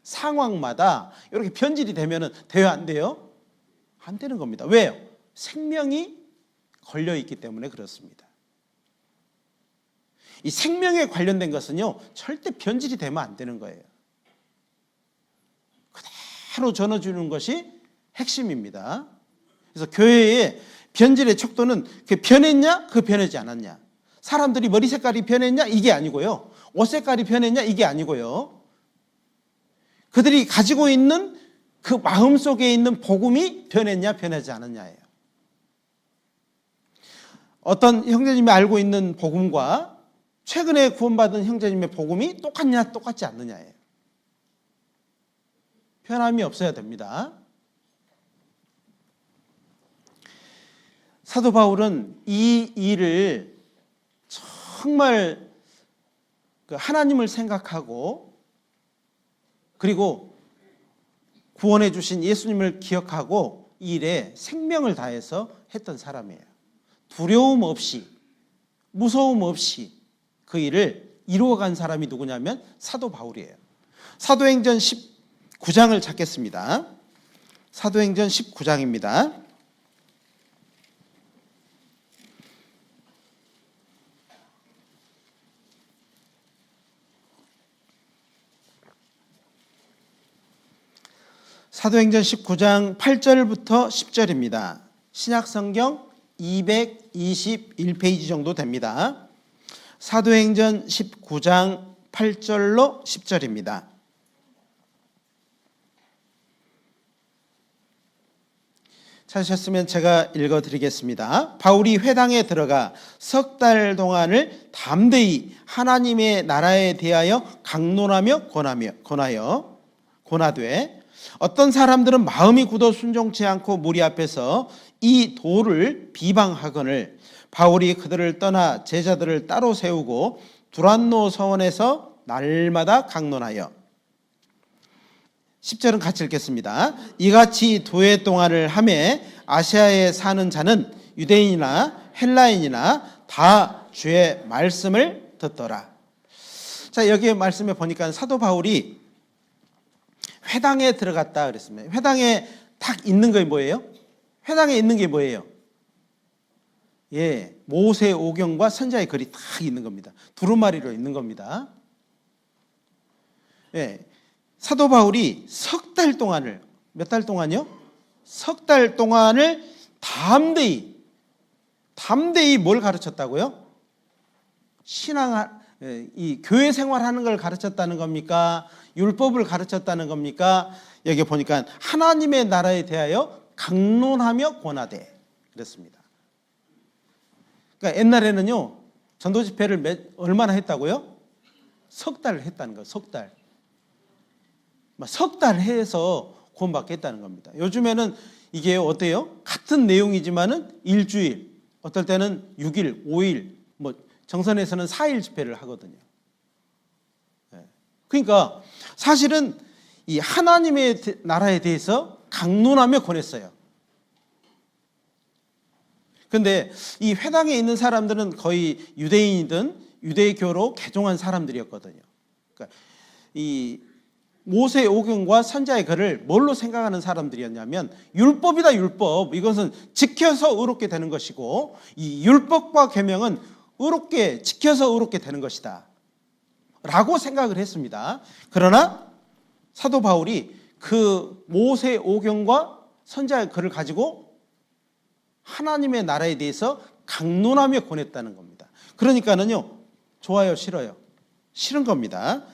상황마다 이렇게 변질이 되면 돼요, 안 돼요? 안 되는 겁니다. 왜요? 생명이 걸려있기 때문에 그렇습니다. 이 생명에 관련된 것은요, 절대 변질이 되면 안 되는 거예요. 그대로 전해주는 것이 핵심입니다. 그래서 교회의 변질의 척도는 그 변했냐, 그 변하지 않았냐. 사람들이 머리 색깔이 변했냐, 이게 아니고요. 옷 색깔이 변했냐, 이게 아니고요. 그들이 가지고 있는 그 마음 속에 있는 복음이 변했냐, 변하지 않았냐예요. 어떤 형제님이 알고 있는 복음과 최근에 구원받은 형제님의 복음이 똑같냐, 똑같지 않느냐예요. 변함이 없어야 됩니다. 사도 바울은 이 일을 정말 하나님을 생각하고 그리고 구원해 주신 예수님을 기억하고 이 일에 생명을 다해서 했던 사람이에요. 두려움 없이, 무서움 없이 그 일을 이루어간 사람이 누구냐면 사도 바울이에요. 사도행전 19장을 찾겠습니다. 사도행전 19장입니다. 사도행전 19장 8절부터 10절입니다. 신약성경 221페이지 정도 됩니다. 사도행전 19장 8절로 10절입니다. 찾으셨으면 제가 읽어드리겠습니다. 바울이 회당에 들어가 석 달 동안을 담대히 하나님의 나라에 대하여 강론하며 권하되 어떤 사람들은 마음이 굳어 순종치 않고 무리 앞에서 이 도를 비방하거늘 바울이 그들을 떠나 제자들을 따로 세우고 두란노 서원에서 날마다 강론하여 10절은 같이 읽겠습니다. 이같이 두 해 동안을 하매 아시아에 사는 자는 유대인이나 헬라인이나 다 주의 말씀을 듣더라. 자, 여기 말씀에 보니까 사도 바울이 회당에 들어갔다 그랬습니다. 회당에 딱 있는 게 뭐예요? 회당에 있는 게 뭐예요? 예, 모세 오경과 선지자의 글이 딱 있는 겁니다. 두루마리로 있는 겁니다. 예, 사도 바울이 석 달 동안을, 몇 달 동안요? 석 달 동안을 담대히 뭘 가르쳤다고요? 이 교회 생활하는 걸 가르쳤다는 겁니까? 율법을 가르쳤다는 겁니까? 여기 보니까 하나님의 나라에 대하여 강론하며 권하되 그랬습니다. 그러니까 옛날에는요, 전도 집회를 얼마나 했다고요? 석 달 했다는 거예요. 석 달. 석 달 해서 구원받겠다는 겁니다. 요즘에는 이게 어때요? 같은 내용이지만은 일주일, 어떨 때는 6일, 5일, 정선에서는 4일 집회를 하거든요. 그러니까 사실은 이 하나님의 나라에 대해서 강론하며 권했어요. 그런데 이 회당에 있는 사람들은 거의 유대인이든 유대교로 개종한 사람들이었거든요. 그러니까 이 모세 오경과 선지자의 글을 뭘로 생각하는 사람들이었냐면 율법이다, 율법. 이것은 지켜서 의롭게 되는 것이고 이 율법과 계명은 의롭게 지켜서 의롭게 되는 것이다 라고 생각을 했습니다. 그러나 사도 바울이 그 모세 오경과 선지자의 글을 가지고 하나님의 나라에 대해서 강론하며 권했다는 겁니다. 그러니까는요, 좋아요, 싫어요? 싫은 겁니다.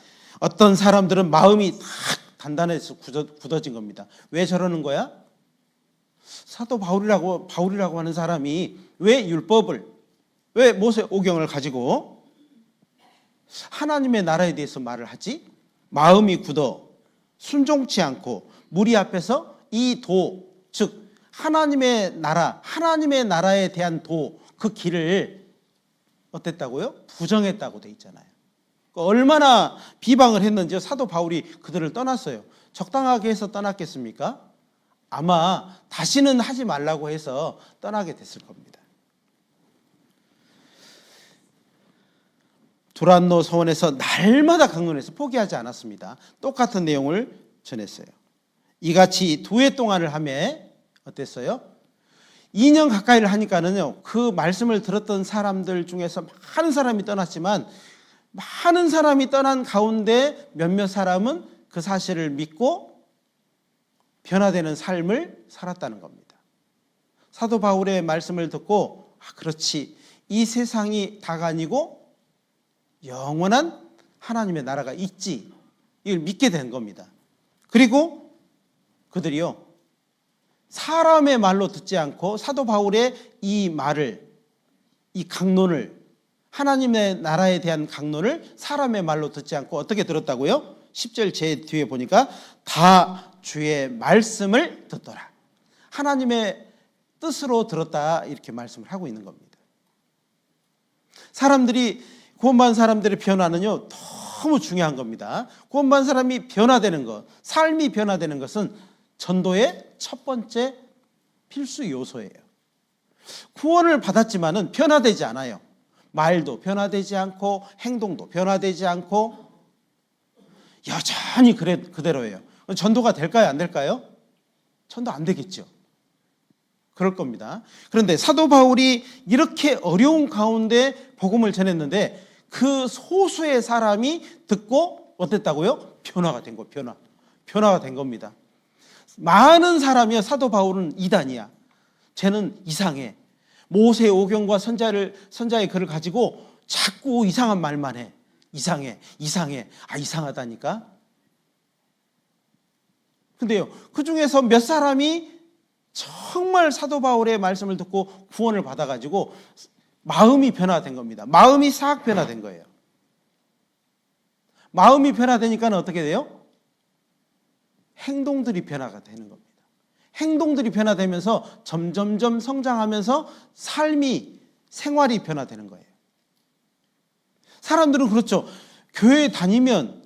어떤 사람들은 마음이 딱 단단해서 굳어진 겁니다. 왜 저러는 거야? 사도 바울이라고 하는 사람이 왜 율법을, 왜 모세 오경을 가지고 하나님의 나라에 대해서 말을 하지? 마음이 굳어 순종치 않고 무리 앞에서 이 도, 즉 하나님의 나라에 대한 도, 그 길을 어땠다고요? 부정했다고 돼 있잖아요. 얼마나 비방을 했는지요. 사도 바울이 그들을 떠났어요. 적당하게 해서 떠났겠습니까? 아마 다시는 하지 말라고 해서 떠나게 됐을 겁니다. 두란노 서원에서 날마다 강론해서 포기하지 않았습니다. 똑같은 내용을 전했어요. 이같이 2해 동안을 하며 어땠어요? 2년 가까이를 하니까는요, 그 말씀을 들었던 사람들 중에서 많은 사람이 떠났지만 많은 사람이 떠난 가운데 몇몇 사람은 그 사실을 믿고 변화되는 삶을 살았다는 겁니다. 사도 바울의 말씀을 듣고 그렇지, 이 세상이 다가 아니고 영원한 하나님의 나라가 있지, 이걸 믿게 된 겁니다. 그리고 그들이요, 사람의 말로 듣지 않고 사도 바울의 이 말을, 이 강론을, 하나님의 나라에 대한 강론을 사람의 말로 듣지 않고 어떻게 들었다고요? 10절 제 뒤에 보니까 다 주의 말씀을 듣더라. 하나님의 뜻으로 들었다, 이렇게 말씀을 하고 있는 겁니다. 사람들이, 구원받은 사람들의 변화는요, 너무 중요한 겁니다. 구원받은 사람이 변화되는 것, 삶이 변화되는 것은 전도의 첫 번째 필수 요소예요. 구원을 받았지만은 변화되지 않아요. 말도 변화되지 않고 행동도 변화되지 않고 여전히 그대로예요. 전도가 될까요? 안 될까요? 전도 안 되겠죠. 그럴 겁니다. 그런데 사도 바울이 이렇게 어려운 가운데 복음을 전했는데 그 소수의 사람이 듣고 어땠다고요? 변화가 된 거, 변화가 된 겁니다. 많은 사람이요, 사도 바울은 이단이야. 쟤는 이상해. 모세 오경과 선자의 글을 가지고 자꾸 이상한 말만 해. 이상해. 이상하다니까. 근데요, 그 중에서 몇 사람이 정말 사도 바울의 말씀을 듣고 구원을 받아가지고 마음이 변화된 겁니다. 마음이 싹 변화된 거예요. 마음이 변화되니까 어떻게 돼요? 행동들이 변화가 되는 겁니다. 행동들이 변화되면서 점점점 성장하면서 생활이 변화되는 거예요. 사람들은 그렇죠. 교회 다니면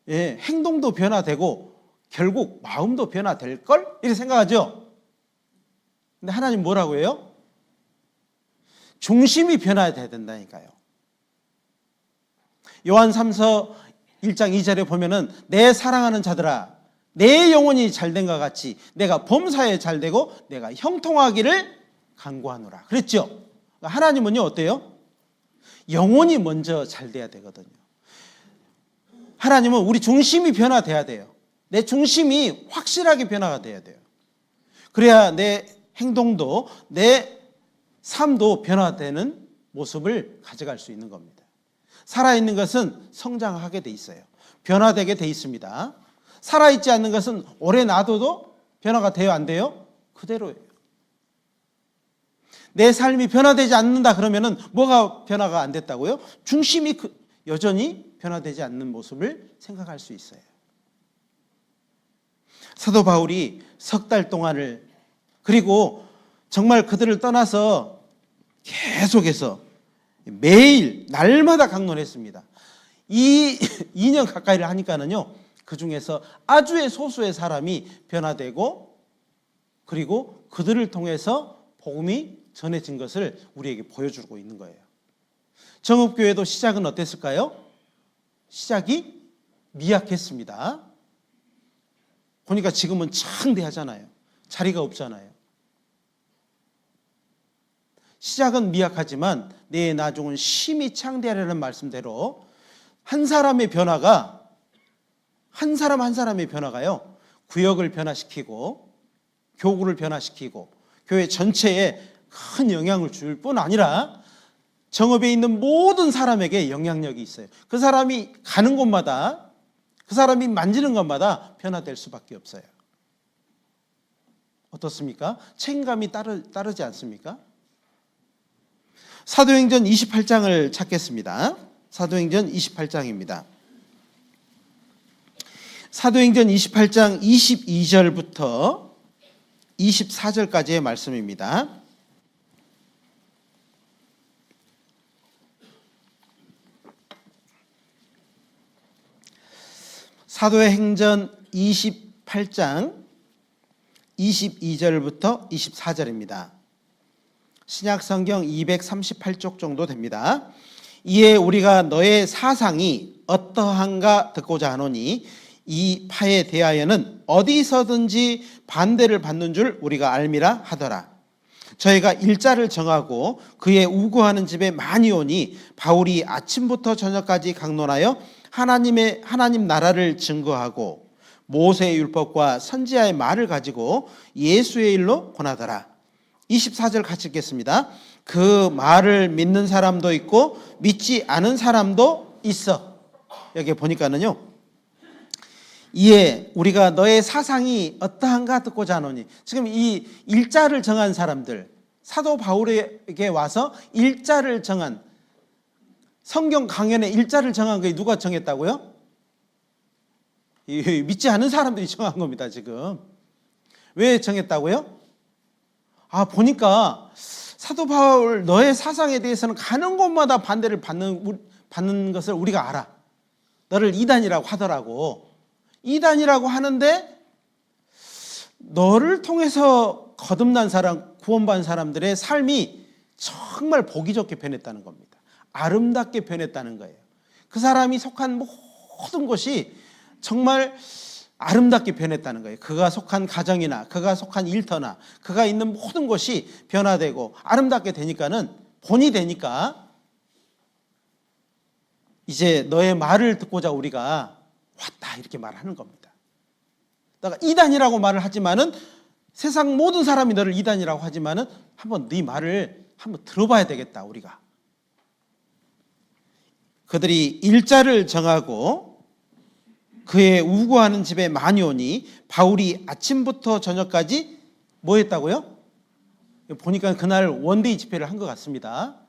행동도 변화되고 결국 마음도 변화될걸? 이렇게 생각하죠. 근데 하나님 뭐라고 해요? 중심이 변화돼야 된다니까요. 요한 3서 1장 2절에 보면은 내 사랑하는 자들아, 내 영혼이 잘된 것 같이 내가 범사에 잘되고 내가 형통하기를 간구하노라 그랬죠. 하나님은요, 어때요? 영혼이 먼저 잘돼야 되거든요. 하나님은 우리 중심이 변화돼야 돼요. 내 중심이 확실하게 변화가 돼야 돼요. 그래야 내 행동도 내 삶도 변화되는 모습을 가져갈 수 있는 겁니다. 살아있는 것은 성장하게 돼 있어요. 변화되게 돼 있습니다. 살아있지 않는 것은 오래 놔둬도 변화가 돼요, 안 돼요? 그대로예요. 내 삶이 변화되지 않는다 그러면은 뭐가 변화가 안 됐다고요? 중심이 여전히 변화되지 않는 모습을 생각할 수 있어요. 사도 바울이 석 달 동안을, 그리고 정말 그들을 떠나서 계속해서 매일 날마다 강론했습니다. 이 2년 가까이를 하니까는요, 그 중에서 아주의 소수의 사람이 변화되고 그리고 그들을 통해서 복음이 전해진 것을 우리에게 보여주고 있는 거예요. 정읍교회도 시작은 어땠을까요? 시작이 미약했습니다. 보니까 지금은 창대하잖아요. 자리가 없잖아요. 시작은 미약하지만 내 나중은 심히 창대하려는 말씀대로 한 사람의 변화가, 한 사람의 변화가요, 구역을 변화시키고 교구를 변화시키고 교회 전체에 큰 영향을 줄 뿐 아니라 정읍에 있는 모든 사람에게 영향력이 있어요. 그 사람이 가는 곳마다, 그 사람이 만지는 것마다 변화될 수밖에 없어요. 어떻습니까? 책임감이 따르지 않습니까? 사도행전 28장을 찾겠습니다. 사도행전 28장입니다. 사도행전 28장 22절부터 24절까지의 말씀입니다. 사도행전 28장 22절부터 24절입니다. 신약성경 238쪽 정도 됩니다. 이에 우리가 너의 사상이 어떠한가 듣고자 하노니 이 파에 대하여는 어디서든지 반대를 받는 줄 우리가 알미라 하더라. 저희가 일자를 정하고 그의 우구하는 집에 많이 오니 바울이 아침부터 저녁까지 강론하여 하나님 나라를 증거하고 모세의 율법과 선지자의 말을 가지고 예수의 일로 권하더라. 24절 같이 읽겠습니다. 그 말을 믿는 사람도 있고 믿지 않은 사람도 있어. 여기 보니까는요, 이에 우리가 너의 사상이 어떠한가 듣고자 하노니, 지금 이 일자를 정한 사람들, 사도 바울에게 와서 일자를 정한, 성경 강연에 일자를 정한 게 누가 정했다고요? 믿지 않은 사람들이 정한 겁니다. 지금 왜 정했다고요? 보니까 사도 바울 너의 사상에 대해서는 가는 곳마다 반대를 받는 것을 우리가 알아. 너를 이단이라고 하더라고. 이단이라고 하는데 너를 통해서 거듭난 사람, 구원받은 사람들의 삶이 정말 보기 좋게 변했다는 겁니다. 아름답게 변했다는 거예요. 그 사람이 속한 모든 것이 정말 아름답게 변했다는 거예요. 그가 속한 가정이나 그가 속한 일터나 그가 있는 모든 것이 변화되고 아름답게 되니까는, 본이 되니까 이제 너의 말을 듣고자 우리가 왔다, 이렇게 말하는 겁니다. 내가 이단이라고 말을 하지만은, 세상 모든 사람이 너를 이단이라고 하지만은 한번 네 말을 한번 들어봐야 되겠다. 우리가 그들이 일자를 정하고 그의 우구하는 집에 많이 오니 바울이 아침부터 저녁까지 뭐 했다고요? 보니까 그날 원데이 집회를 한 것 같습니다.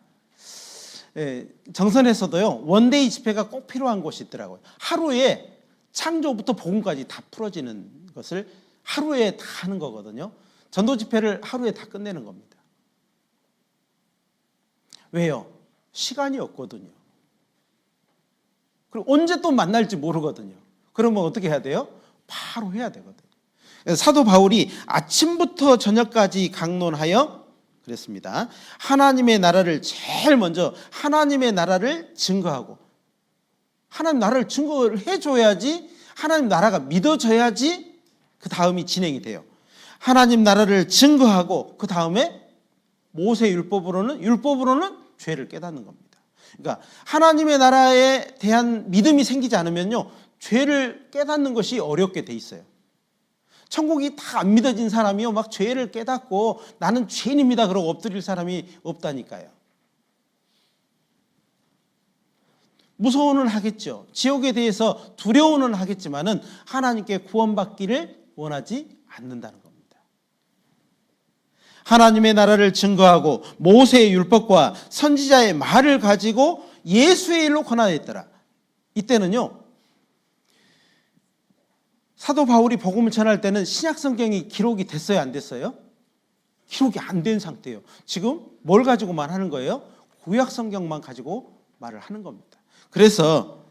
정선에서도요, 원데이 집회가 꼭 필요한 곳이 있더라고요. 하루에 창조부터 복음까지 다 풀어지는 것을 하루에 다 하는 거거든요. 전도 집회를 하루에 다 끝내는 겁니다. 왜요? 시간이 없거든요. 그리고 언제 또 만날지 모르거든요. 그러면 어떻게 해야 돼요? 바로 해야 되거든요. 그래서 사도 바울이 아침부터 저녁까지 강론하여 그랬습니다. 하나님의 나라를 제일 먼저, 하나님의 나라를 증거하고, 하나님 나라를 증거를 해줘야지, 하나님 나라가 믿어져야지 그 다음이 진행이 돼요. 하나님 나라를 증거하고 그 다음에 모세 율법으로는 죄를 깨닫는 겁니다. 그러니까 하나님의 나라에 대한 믿음이 생기지 않으면요, 죄를 깨닫는 것이 어렵게 돼 있어요. 천국이 다 안 믿어진 사람이요, 막 죄를 깨닫고 나는 죄인입니다 그러고 엎드릴 사람이 없다니까요. 무서워는 하겠죠. 지옥에 대해서 두려워는 하겠지만은 하나님께 구원받기를 원하지 않는다는 겁니다. 하나님의 나라를 증거하고 모세의 율법과 선지자의 말을 가지고 예수의 일로 권하였더라. 이때는요, 사도 바울이 복음을 전할 때는 신약 성경이 기록이 됐어요, 안 됐어요? 기록이 안 된 상태예요. 지금 뭘 가지고 말하는 거예요? 구약 성경만 가지고 말을 하는 겁니다. 그래서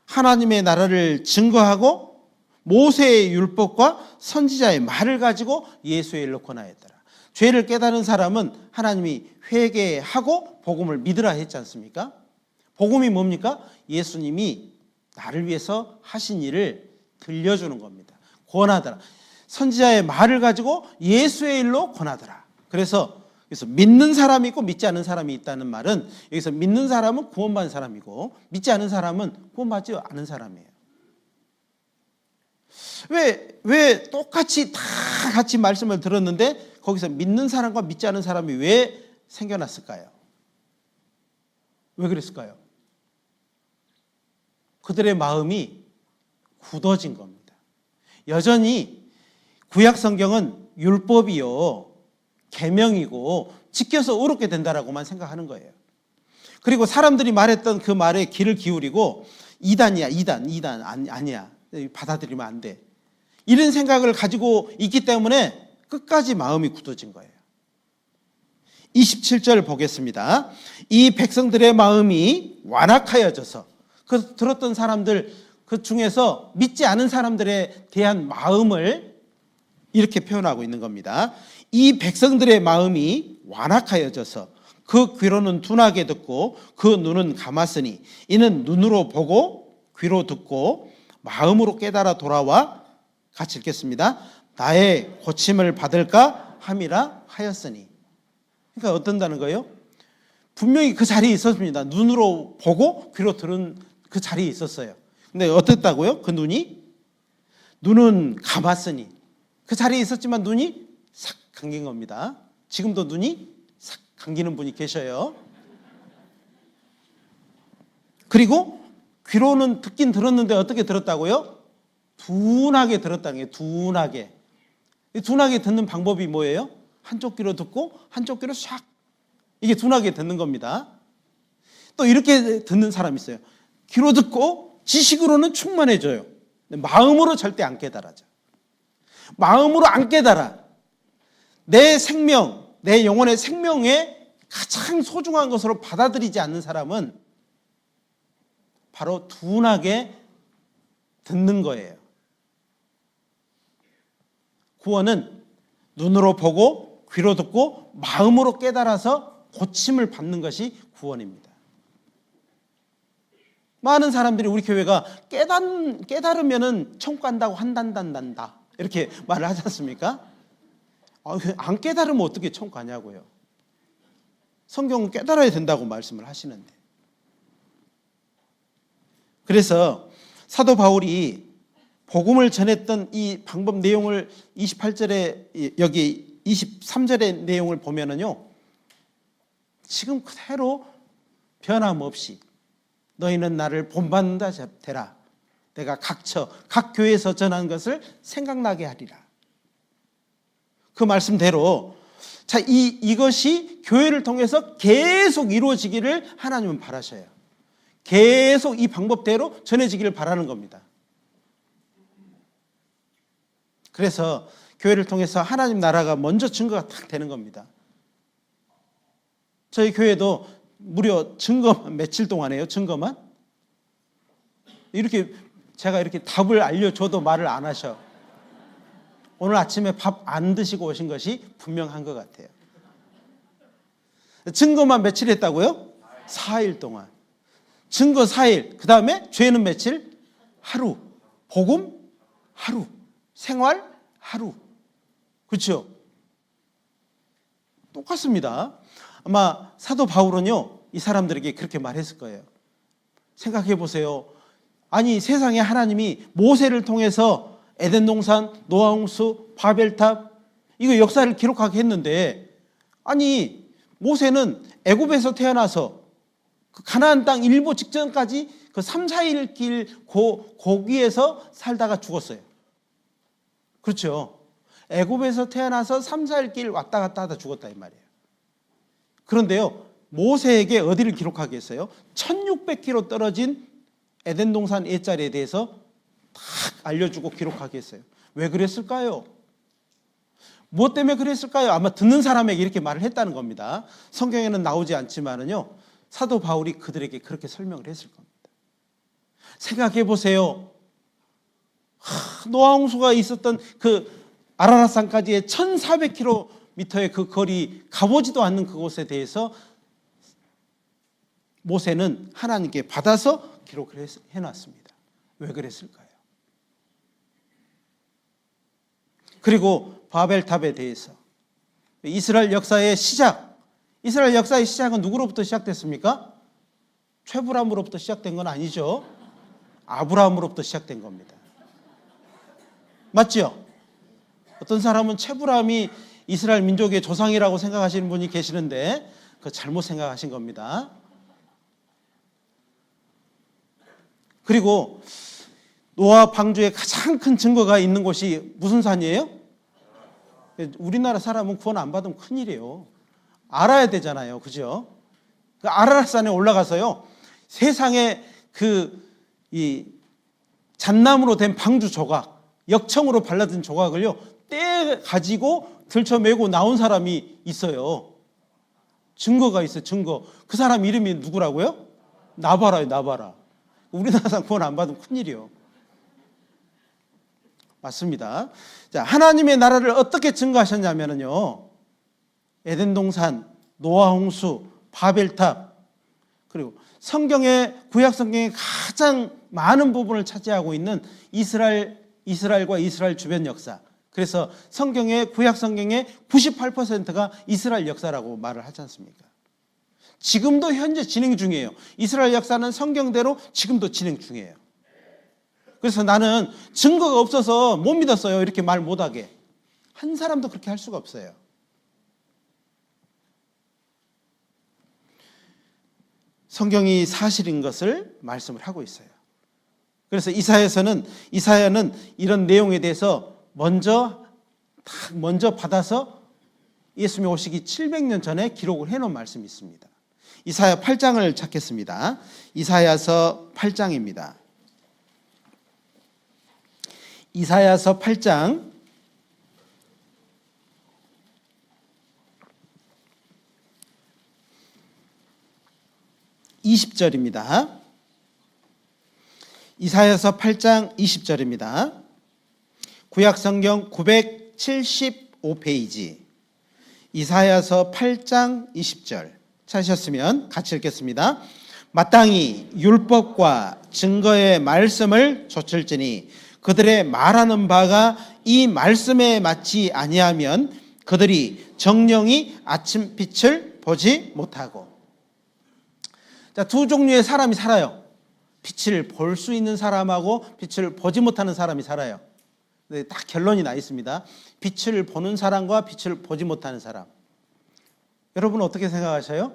하나님의 나라를 증거하고 모세의 율법과 선지자의 말을 가지고 예수의 일로 권하였더라. 죄를 깨달은 사람은 하나님이 회개하고 복음을 믿으라 했지 않습니까? 복음이 뭡니까? 예수님이 나를 위해서 하신 일을 들려주는 겁니다. 권하더라. 선지자의 말을 가지고 예수의 일로 권하더라. 그래서 믿는 사람이 있고 믿지 않은 사람이 있다는 말은, 여기서 믿는 사람은 구원받은 사람이고 믿지 않은 사람은 구원받지 않은 사람이에요. 왜 똑같이 다 같이 말씀을 들었는데 거기서 믿는 사람과 믿지 않은 사람이 왜 생겨났을까요? 왜 그랬을까요? 그들의 마음이 굳어진 겁니다. 여전히 구약 성경은 율법이요, 계명이고 지켜서 의롭게 된다라고만 생각하는 거예요. 그리고 사람들이 말했던 그 말에 귀를 기울이고 이단이야, 이단 아니야, 받아들이면 안 돼, 이런 생각을 가지고 있기 때문에 끝까지 마음이 굳어진 거예요. 27절 보겠습니다. 이 백성들의 마음이 완악하여져서, 그 들었던 사람들 그 중에서 믿지 않은 사람들에 대한 마음을 이렇게 표현하고 있는 겁니다. 이 백성들의 마음이 완악하여져서 그 귀로는 둔하게 듣고 그 눈은 감았으니 이는 눈으로 보고 귀로 듣고 마음으로 깨달아 돌아와 같이 읽겠습니다. 나의 고침을 받을까 함이라 하였으니. 그러니까 어떤다는 거예요? 분명히 그 자리에 있었습니다. 눈으로 보고 귀로 들은 그 자리에 있었어요. 근데 어땠다고요? 그 눈은 감았으니. 그 자리에 있었지만 눈이 싹 감긴 겁니다. 지금도 눈이 싹 감기는 분이 계셔요. 그리고 귀로는 듣긴 들었는데 어떻게 들었다고요? 둔하게 들었다는 게 둔하게. 둔하게 듣는 방법이 뭐예요? 한쪽 귀로 듣고 한쪽 귀로 샥. 이게 둔하게 듣는 겁니다. 또 이렇게 듣는 사람이 있어요. 귀로 듣고 지식으로는 충만해져요. 마음으로 절대 안 깨달아져. 마음으로 안 깨달아. 내 생명, 내 영혼의 생명에 가장 소중한 것으로 받아들이지 않는 사람은 바로 둔하게 듣는 거예요. 구원은 눈으로 보고 귀로 듣고 마음으로 깨달아서 고침을 받는 것이 구원입니다. 많은 사람들이 우리 교회가 깨달으면 천국 간다고 한단단단다 이렇게 말을 하지 않습니까? 안 깨달으면 어떻게 천국 가냐고요. 성경은 깨달아야 된다고 말씀을 하시는데. 그래서 사도 바울이 복음을 전했던 이 방법 내용을 28절에 여기 23절의 내용을 보면은요. 지금 그대로 변함없이 너희는 나를 본받는다 되라. 내가 각 교회에서 전한 것을 생각나게 하리라. 그 말씀대로 자, 이것이 교회를 통해서 계속 이루어지기를 하나님은 바라셔요. 계속 이 방법대로 전해지기를 바라는 겁니다. 그래서 교회를 통해서 하나님 나라가 먼저 증거가 딱 되는 겁니다. 저희 교회도 무려 증거만 며칠 동안 해요. 증거만 이렇게 제가 이렇게 답을 알려줘도 말을 안 하셔. 오늘 아침에 밥 안 드시고 오신 것이 분명한 것 같아요. 증거만 며칠 했다고요? 4일 동안. 증거 4일. 그 다음에 죄는 며칠? 하루. 복음? 하루. 생활? 하루. 그렇죠? 똑같습니다. 아마 사도 바울은요, 이 사람들에게 그렇게 말했을 거예요. 생각해 보세요. 아니, 세상에 하나님이 모세를 통해서 에덴 동산, 노아 홍수, 바벨탑 이거 역사를 기록하게 했는데, 아니 모세는 애굽에서 태어나서 그 가나안 땅 일보 직전까지 그 3, 4일 길 고기에서 살다가 죽었어요. 그렇죠? 애굽에서 태어나서 3, 4일 길 왔다 갔다 하다 죽었다 이 말이에요. 그런데요, 모세에게 어디를 기록하게 했어요? 1600km 떨어진 에덴 동산 옛자리에 대해서 딱 알려주고 기록하게 했어요. 왜 그랬을까요? 무엇 때문에 그랬을까요? 아마 듣는 사람에게 이렇게 말을 했다는 겁니다. 성경에는 나오지 않지만은요, 사도 바울이 그들에게 그렇게 설명을 했을 겁니다. 생각해 보세요. 노아 홍수가 있었던 그 아라랏산까지의 1400km의 그 거리, 가보지도 않는 그곳에 대해서 모세는 하나님께 받아서 기록을 해놨습니다. 왜 그랬을까요? 그리고 바벨탑에 대해서 이스라엘 역사의 시작은 누구로부터 시작됐습니까? 최불암으로부터 시작된 건 아니죠. 아브라함으로부터 시작된 겁니다. 맞죠? 어떤 사람은 최불암이 이스라엘 민족의 조상이라고 생각하시는 분이 계시는데 그거 잘못 생각하신 겁니다. 그리고 노아 방주에 가장 큰 증거가 있는 곳이 무슨 산이에요? 우리나라 사람은 구원 안 받으면 큰일이에요. 알아야 되잖아요. 그죠? 그 아라랏산에 올라가서요, 세상에 이 잣나무로 된 방주 조각, 역청으로 발라든 조각을요, 떼 가지고 들쳐매고 나온 사람이 있어요. 증거가 있어요. 증거. 그 사람 이름이 누구라고요? 나바라요. 나바라. 우리나라 구원 안 받으면 큰일이요. 맞습니다. 자, 하나님의 나라를 어떻게 증거하셨냐면요. 에덴 동산, 노아 홍수, 바벨탑, 그리고 구약 성경의 가장 많은 부분을 차지하고 있는 이스라엘과 이스라엘 주변 역사. 그래서 구약 성경의 98%가 이스라엘 역사라고 말을 하지 않습니까? 지금도 현재 진행 중이에요. 이스라엘 역사는 성경대로 지금도 진행 중이에요. 그래서 나는 증거가 없어서 못 믿었어요. 이렇게 말 못하게. 한 사람도 그렇게 할 수가 없어요. 성경이 사실인 것을 말씀을 하고 있어요. 그래서 이사야는 이런 내용에 대해서 먼저 받아서 예수님이 오시기 700년 전에 기록을 해놓은 말씀이 있습니다. 이사야 8장을 찾겠습니다. 이사야서 8장입니다. 이사야서 8장 20절입니다. 이사야서 8장 20절입니다. 구약성경 975페이지 이사야서 8장 20절 찾으셨으면 같이 읽겠습니다. 마땅히 율법과 증거의 말씀을 좇을지니 그들의 말하는 바가 이 말씀에 맞지 아니하면 그들이 정령이 아침빛을 보지 못하고. 자, 두 종류의 사람이 살아요. 빛을 볼 수 있는 사람하고 빛을 보지 못하는 사람이 살아요. 딱 결론이 나 있습니다. 빛을 보는 사람과 빛을 보지 못하는 사람. 여러분은 어떻게 생각하셔요?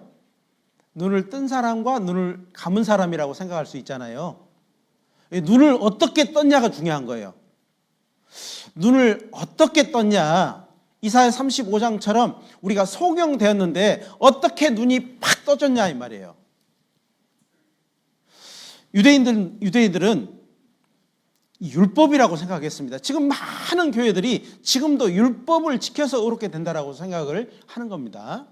눈을 뜬 사람과 눈을 감은 사람이라고 생각할 수 있잖아요. 눈을 어떻게 떴냐가 중요한 거예요. 눈을 어떻게 떴냐. 이사야 35장처럼 우리가 소경되었는데 어떻게 눈이 팍 떠졌냐 이 말이에요. 유대인들은 율법이라고 생각했습니다. 지금 많은 교회들이 지금도 율법을 지켜서 의롭게 된다라고 생각을 하는 겁니다.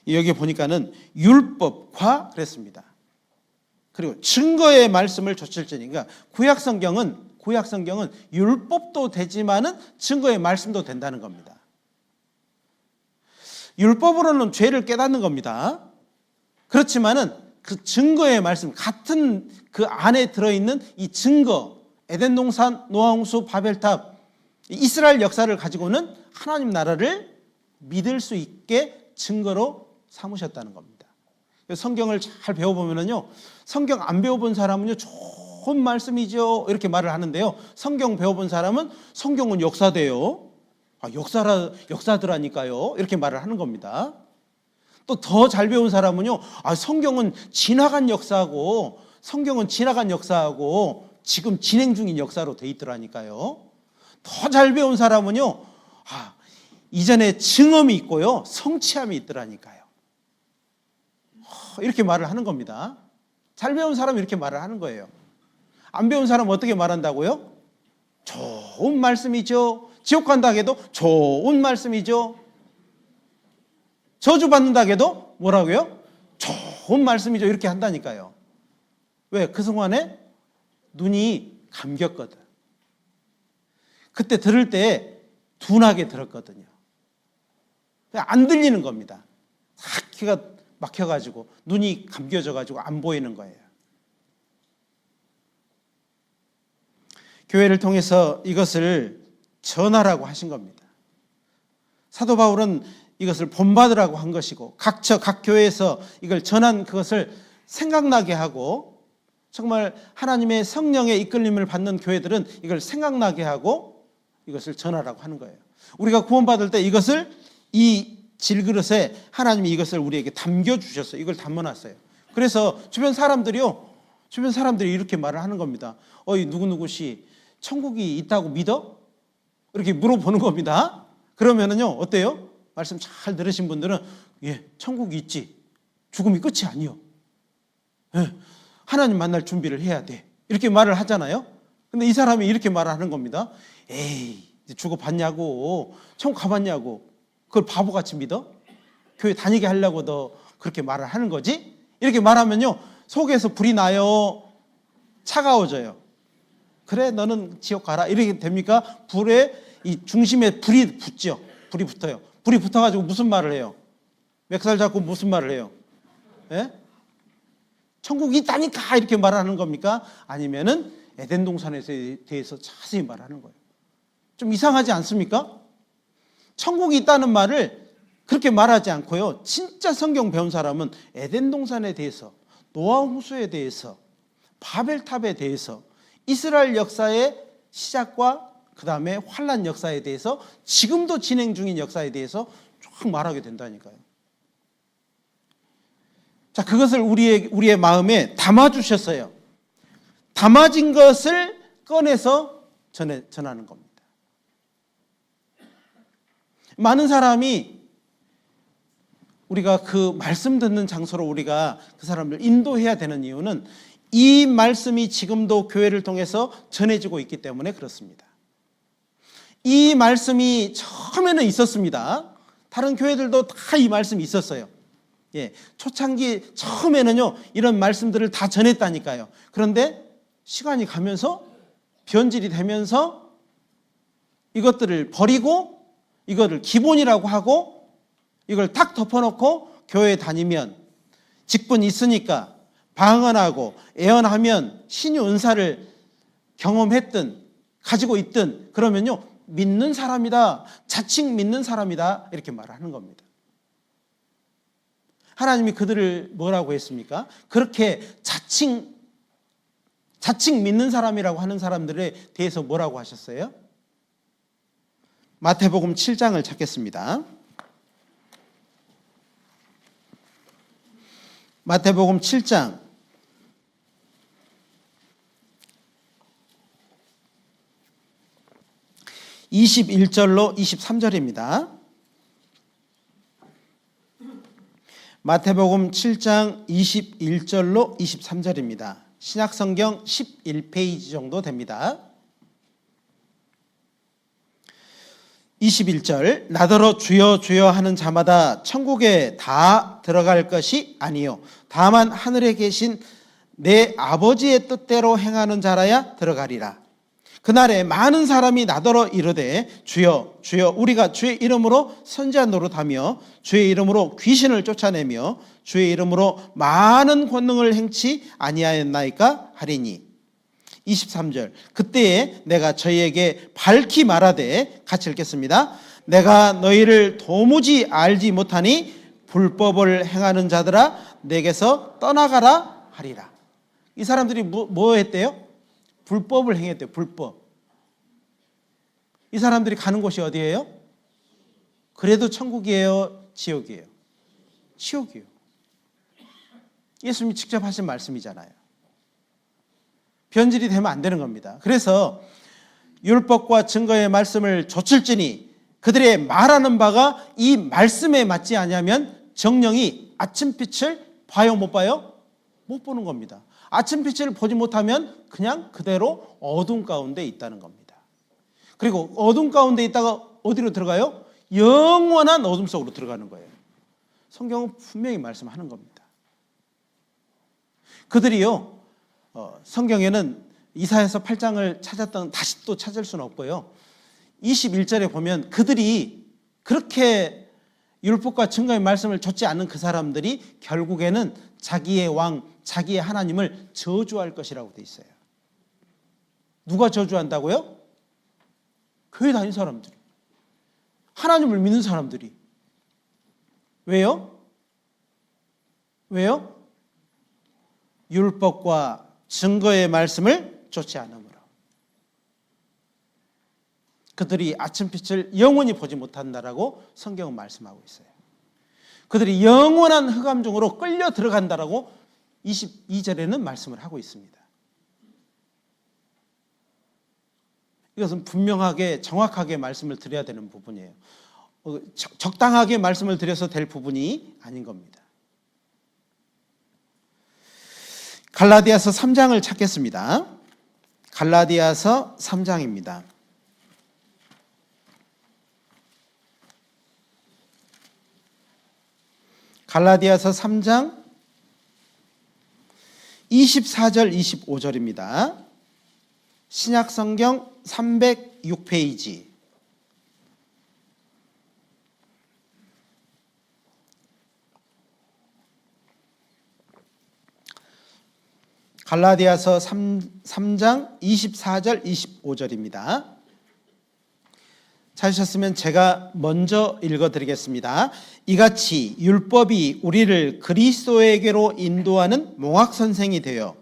여기 보니까는 율법과 그랬습니다. 그리고 증거의 말씀을 좇을지니까 구약 성경은 율법도 되지만은 증거의 말씀도 된다는 겁니다. 율법으로는 죄를 깨닫는 겁니다. 그렇지만은 그 증거의 말씀, 같은 그 안에 들어있는 이 증거, 에덴 동산, 노아 홍수, 바벨탑, 이스라엘 역사를 가지고는 하나님 나라를 믿을 수 있게 증거로 삼으셨다는 겁니다. 성경을 잘 배워보면요, 성경 안 배워본 사람은요, 좋은 말씀이죠 이렇게 말을 하는데요, 성경 배워본 사람은 성경은 역사돼요. 역사더라니까요 이렇게 말을 하는 겁니다. 또 더 잘 배운 사람은요, 성경은 지나간 역사고 지금 진행 중인 역사로 돼 있더라니까요. 더 잘 배운 사람은요, 이전에 증언이 있고요, 성취함이 있더라니까요. 이렇게 말을 하는 겁니다. 잘 배운 사람은 이렇게 말을 하는 거예요. 안 배운 사람은 어떻게 말한다고요? 좋은 말씀이죠. 지옥 간다 해도 좋은 말씀이죠. 저주받는다 해도 뭐라고요? 좋은 말씀이죠. 이렇게 한다니까요. 왜? 그 순간에 눈이 감겼거든. 그때 들을 때 둔하게 들었거든요. 안 들리는 겁니다. 딱 귀가 막혀가지고 눈이 감겨져가지고 안 보이는 거예요. 교회를 통해서 이것을 전하라고 하신 겁니다. 사도 바울은 이것을 본받으라고 한 것이고 각 교회에서 이걸 전한 그것을 생각나게 하고, 정말 하나님의 성령의 이끌림을 받는 교회들은 이걸 생각나게 하고 이것을 전하라고 하는 거예요. 우리가 구원받을 때 이것을 이 질그릇에 하나님이 이것을 우리에게 담겨주셨어요. 이걸 담아놨어요. 그래서 주변 사람들이 이렇게 말을 하는 겁니다. 누구누구씨 천국이 있다고 믿어? 이렇게 물어보는 겁니다. 그러면은요, 어때요? 말씀 잘 들으신 분들은 천국이 있지. 죽음이 끝이 아니요. 하나님 만날 준비를 해야 돼. 이렇게 말을 하잖아요. 근데 이 사람이 이렇게 말을 하는 겁니다. 죽어봤냐고, 천국 가봤냐고. 그걸 바보같이 믿어? 교회 다니게 하려고 너 그렇게 말을 하는 거지? 이렇게 말하면요, 속에서 불이 나요? 차가워져요? 그래, 너는 지옥 가라. 이렇게 됩니까? 불에 이 중심에 불이 붙죠. 불이 붙어요. 불이 붙어가지고 무슨 말을 해요? 멱살 잡고 무슨 말을 해요? 예? 천국이 있다니까 이렇게 말하는 겁니까? 아니면은 에덴 동산에 대해서 자세히 말하는 거예요. 좀 이상하지 않습니까? 천국이 있다는 말을 그렇게 말하지 않고요. 진짜 성경 배운 사람은 에덴 동산에 대해서, 노아 홍수에 대해서, 바벨탑에 대해서, 이스라엘 역사의 시작과 그 다음에 환란 역사에 대해서, 지금도 진행 중인 역사에 대해서 쭉 말하게 된다니까요. 자, 그것을 우리의 마음에 담아주셨어요. 담아진 것을 꺼내서 전하는 겁니다. 많은 사람이 우리가 그 말씀 듣는 장소로 우리가 그 사람을 인도해야 되는 이유는 이 말씀이 지금도 교회를 통해서 전해지고 있기 때문에 그렇습니다. 이 말씀이 처음에는 있었습니다. 다른 교회들도 다 이 말씀이 있었어요. 예, 초창기 처음에는요 이런 말씀들을 다 전했다니까요. 그런데 시간이 가면서 변질이 되면서 이것들을 버리고 이거를 기본이라고 하고 이걸 탁 덮어놓고 교회에 다니면 직분 있으니까 방언하고 애언하면 신유 은사를 경험했든 가지고 있든 그러면요 믿는 사람이다, 자칭 믿는 사람이다 이렇게 말하는 겁니다. 하나님이 그들을 뭐라고 했습니까? 그렇게 자칭 믿는 사람이라고 하는 사람들에 대해서 뭐라고 하셨어요? 마태복음 7장을 찾겠습니다. 마태복음 7장 21절로 23절입니다. 마태복음 7장 21절로 23절입니다. 신약성경 11페이지 정도 됩니다. 21절 나더러 주여 주여 하는 자마다 천국에 다 들어갈 것이 아니요 다만 하늘에 계신 내 아버지의 뜻대로 행하는 자라야 들어가리라. 그날에 많은 사람이 나더러 이르되 주여 주여 우리가 주의 이름으로 선지자 노릇하며 주의 이름으로 귀신을 쫓아내며 주의 이름으로 많은 권능을 행치 아니하였나이까 하리니. 23절 그때에 내가 저희에게 밝히 말하되 같이 읽겠습니다. 내가 너희를 도무지 알지 못하니 불법을 행하는 자들아 내게서 떠나가라 하리라. 이 사람들이 뭐 했대요? 불법을 행했대요. 불법. 이 사람들이 가는 곳이 어디예요? 그래도 천국이에요? 지옥이에요? 지옥이에요. 예수님이 직접 하신 말씀이잖아요. 변질이 되면 안 되는 겁니다. 그래서 율법과 증거의 말씀을 좇을지니 그들의 말하는 바가 이 말씀에 맞지 않으면 정령이 아침빛을 봐요 못 봐요? 못 보는 겁니다. 아침빛을 보지 못하면 그냥 그대로 어둠 가운데 있다는 겁니다. 그리고 어둠 가운데 있다가 어디로 들어가요? 영원한 어둠 속으로 들어가는 거예요. 성경은 분명히 말씀하는 겁니다. 그들이요 성경에는 이사야서 8장을 찾았던 다시 또 찾을 수는 없고요. 21절에 보면 그들이 그렇게 율법과 증거의 말씀을 좇지 않는 그 사람들이 결국에는 자기의 왕, 자기의 하나님을 저주할 것이라고 돼 있어요. 누가 저주한다고요? 교회 다니는 사람들이. 하나님을 믿는 사람들이. 왜요? 왜요? 율법과 증거의 말씀을 좇지 않으므로. 그들이 아침빛을 영원히 보지 못한다라고 성경은 말씀하고 있어요. 그들이 영원한 흑암 중으로 끌려 들어간다라고 22절에는 말씀을 하고 있습니다. 이것은 분명하게 정확하게 말씀을 드려야 되는 부분이에요. 적당하게 말씀을 드려서 될 부분이 아닌 겁니다. 갈라디아서 3장을 찾겠습니다. 갈라디아서 3장입니다. 갈라디아서 3장 24절 25절입니다. 신약성경 306페이지. 갈라디아서 3장 24절 25절입니다. 찾으셨으면 제가 먼저 읽어드리겠습니다. 이같이 율법이 우리를 그리스도에게로 인도하는 몽학선생이 되어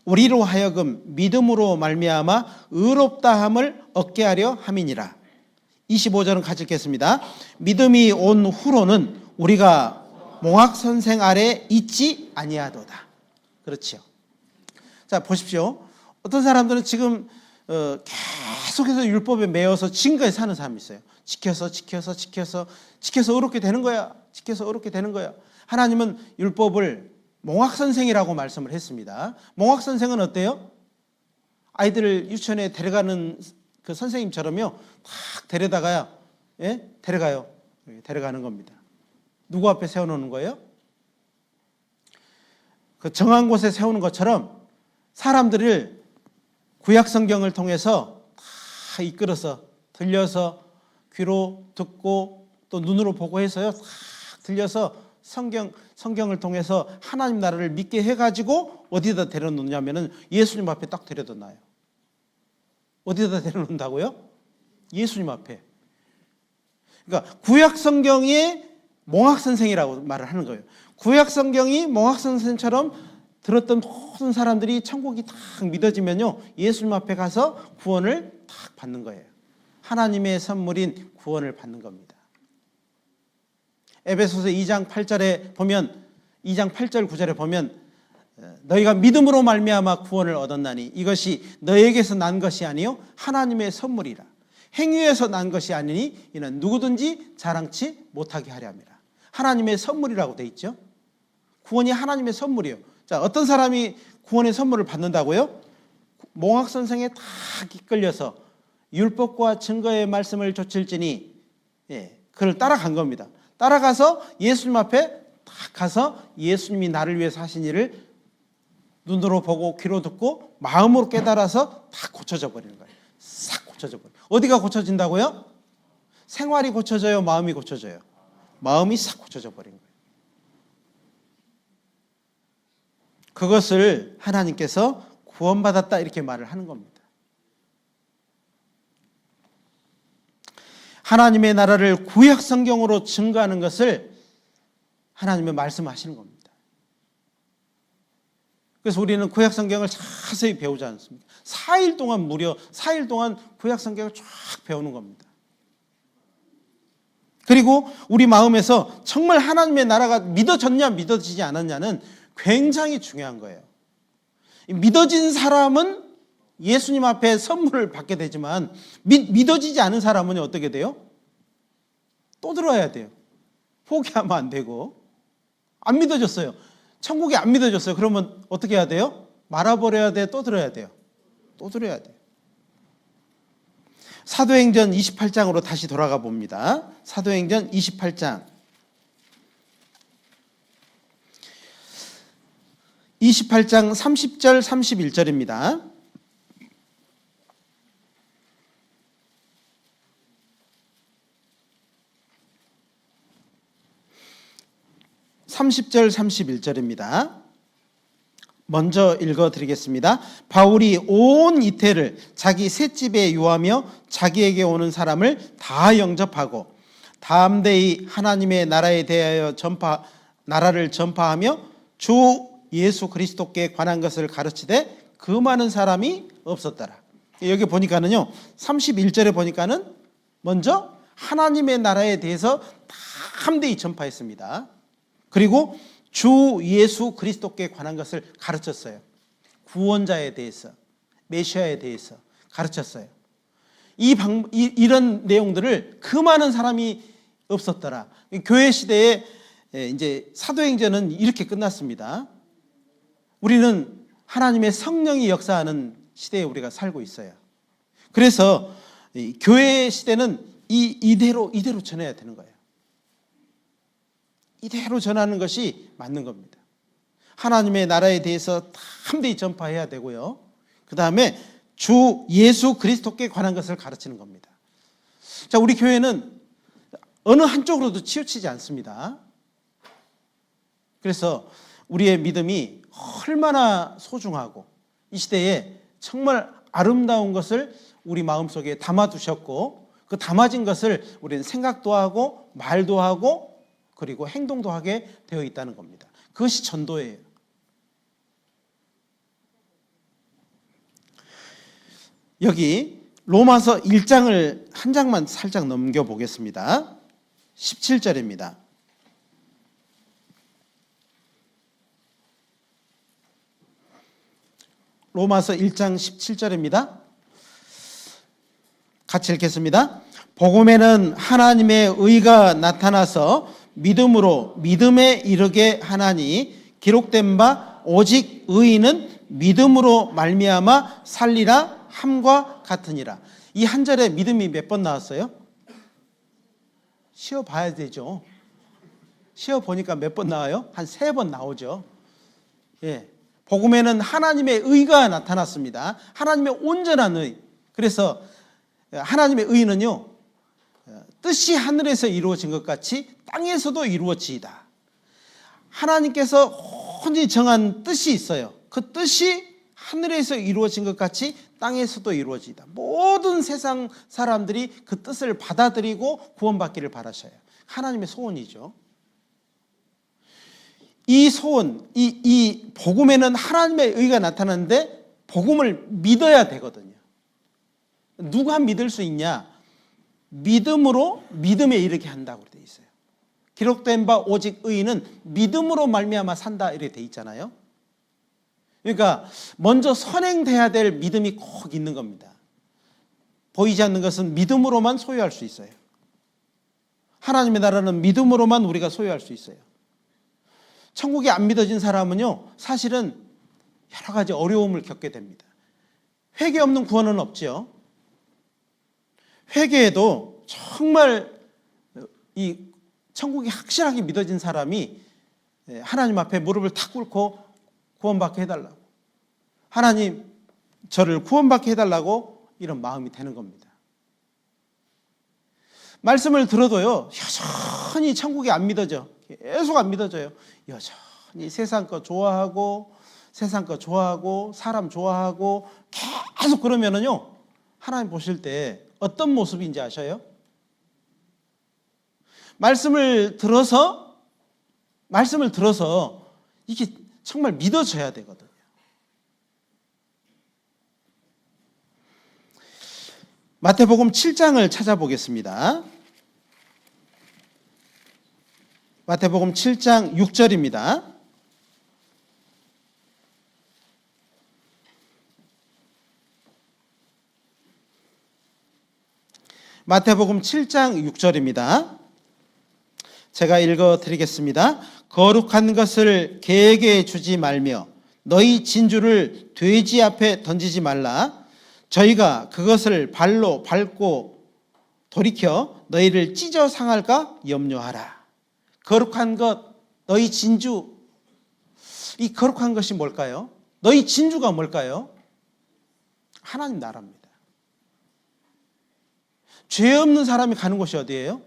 우리로 하여금 믿음으로 말미암아 의롭다함을 얻게 하려 함이니라. 25절은 같이 읽겠습니다. 믿음이 온 후로는 우리가 몽학선생 아래 있지 아니하도다. 그렇지요. 자, 보십시오. 어떤 사람들은 지금 계속해서 율법에 매여서 지금까지 사는 사람이 있어요. 지켜서 의롭게 되는 거야. 지켜서 의롭게 되는 거야. 하나님은 율법을 몽학선생이라고 말씀을 했습니다. 몽학선생은 어때요? 아이들을 유치원에 데려가는 그 선생님처럼요. 탁 데려다가요. 예? 데려가요. 데려가는 겁니다. 누구 앞에 세워놓는 거예요? 그 정한 곳에 세우는 것처럼 사람들을 구약 성경을 통해서 다 이끌어서 들려서 귀로 듣고 또 눈으로 보고 해서요. 다 들려서 성경을 통해서 하나님 나라를 믿게 해가지고 어디다 데려놓냐면은 예수님 앞에 딱 데려다 놔요. 어디다 데려놓는다고요? 예수님 앞에. 그러니까 구약 성경이 몽학 선생이라고 말을 하는 거예요. 구약 성경이 몽학 선생처럼 들었던 모든 사람들이 천국이 딱 믿어지면요, 예수님 앞에 가서 구원을 딱 받는 거예요. 하나님의 선물인 구원을 받는 겁니다. 에베소서 2장 8절에 보면, 2장 8절 9절에 보면 너희가 믿음으로 말미암아 구원을 얻었나니 이것이 너희에게서 난 것이 아니요 하나님의 선물이라. 행위에서 난 것이 아니니 이는 누구든지 자랑치 못하게 하려 함이라. 하나님의 선물이라고 돼 있죠. 구원이 하나님의 선물이에요. 자, 어떤 사람이 구원의 선물을 받는다고요? 몽학 선생에 다 이끌려서 율법과 증거의 말씀을 좇을지니, 그를 따라간 겁니다. 따라가서 예수님 앞에 딱 가서 예수님이 나를 위해서 하신 일을 눈으로 보고 귀로 듣고 마음으로 깨달아서 다 고쳐져 버리는 거예요. 싹 고쳐져 버려요. 어디가 고쳐진다고요? 생활이 고쳐져요? 마음이 고쳐져요? 마음이 싹 고쳐져 버린 거예요. 그것을 하나님께서 구원받았다 이렇게 말을 하는 겁니다. 하나님의 나라를 구약 성경으로 증거하는 것을 하나님의 말씀하시는 겁니다. 그래서 우리는 구약 성경을 자세히 배우지 않습니까? 4일 동안 무려 4일 동안 구약 성경을 쫙 배우는 겁니다. 그리고 우리 마음에서 정말 하나님의 나라가 믿어졌냐 믿어지지 않았냐는 굉장히 중요한 거예요. 믿어진 사람은 예수님 앞에 선물을 받게 되지만 믿어지지 않은 사람은 어떻게 돼요? 또 들어야 돼요. 포기하면 안 되고. 안 믿어졌어요. 천국이 안 믿어졌어요. 그러면 어떻게 해야 돼요? 말아버려야 돼? 또 들어야 돼요? 또 들어야 돼요. 사도행전 28장으로 다시 돌아가 봅니다. 사도행전 28장 30절 31절입니다. (30절) (31절입니다) 먼저 읽어드리겠습니다. 바울이 온 이태를 자기 셋집에 유하며 자기에게 오는 사람을 다 영접하고 담대히 하나님의 나라에 대하여 나라를 전파하며 주 예수 그리스도께 관한 것을 가르치되 그 많은 사람이 없었더라. 여기 보니까는요, 31절에 보니까는 먼저 하나님의 나라에 대해서 담대히 전파했습니다. 그리고 주 예수 그리스도께 관한 것을 가르쳤어요. 구원자에 대해서, 메시아에 대해서 가르쳤어요. 이런 내용들을 그 많은 사람이 없었더라. 교회 시대에 이제 사도행전은 이렇게 끝났습니다. 우리는 하나님의 성령이 역사하는 시대에 우리가 살고 있어요. 그래서 교회 시대는 이대로 전해야 되는 거예요. 이대로 전하는 것이 맞는 겁니다. 하나님의 나라에 대해서 담대히 전파해야 되고요. 그 다음에 주 예수 그리스도께 관한 것을 가르치는 겁니다. 자, 우리 교회는 어느 한쪽으로도 치우치지 않습니다. 그래서 우리의 믿음이 얼마나 소중하고 이 시대에 정말 아름다운 것을 우리 마음속에 담아두셨고, 그 담아진 것을 우리는 생각도 하고 말도 하고 그리고 행동도 하게 되어 있다는 겁니다. 그것이 전도예요. 여기 로마서 1장을 한 장만 살짝 넘겨보겠습니다. 17절입니다. 로마서 1장 17절입니다. 같이 읽겠습니다. 복음에는 하나님의 의가 나타나서 믿음으로 믿음에 이르게 하나니 기록된 바 오직 의인은 믿음으로 말미암아 살리라 함과 같으니라. 이 한 절에 믿음이 몇 번 나왔어요? 쉬어봐야 되죠. 쉬어보니까 몇 번 나와요? 한 3번 나오죠. 예. 복음에는 하나님의 의가 나타났습니다. 하나님의 온전한 의. 그래서 하나님의 의는요, 뜻이 하늘에서 이루어진 것 같이 땅에서도 이루어지이다. 하나님께서 혼자 정한 뜻이 있어요. 그 뜻이 하늘에서 이루어진 것 같이 땅에서도 이루어지이다. 모든 세상 사람들이 그 뜻을 받아들이고 구원받기를 바라셔요. 하나님의 소원이죠. 이 소원, 이 복음에는 하나님의 의가 나타나는데 복음을 믿어야 되거든요. 누가 믿을 수 있냐? 믿음으로 믿음에 이르게 한다고 되어 있어요. 기록된 바 오직 의인은 믿음으로 말미암아 산다 이렇게 되어 있잖아요. 그러니까 먼저 선행돼야 될 믿음이 꼭 있는 겁니다. 보이지 않는 것은 믿음으로만 소유할 수 있어요. 하나님의 나라는 믿음으로만 우리가 소유할 수 있어요. 천국이 안 믿어진 사람은요, 사실은 여러 가지 어려움을 겪게 됩니다. 회개 없는 구원은 없죠. 회개에도 정말 이 천국이 확실하게 믿어진 사람이 하나님 앞에 무릎을 탁 꿇고 구원받게 해달라고, 하나님 저를 구원받게 해달라고 이런 마음이 되는 겁니다. 말씀을 들어도요, 여전히 천국이 안 믿어져. 계속 안 믿어져요. 여전히 세상 거 좋아하고 사람 좋아하고 계속 그러면은요, 하나님 보실 때 어떤 모습인지 아셔요? 말씀을 들어서 이게 정말 믿어져야 되거든요. 마태복음 7장을 찾아보겠습니다. 마태복음 7장 6절입니다. 마태복음 7장 6절입니다. 제가 읽어드리겠습니다. 거룩한 것을 개에게 주지 말며 너희 진주를 돼지 앞에 던지지 말라. 저희가 그것을 발로 밟고 돌이켜 너희를 찢어 상할까 염려하라. 거룩한 것, 너희 진주. 이 거룩한 것이 뭘까요? 너희 진주가 뭘까요? 하나님 나라입니다. 죄 없는 사람이 가는 곳이 어디예요?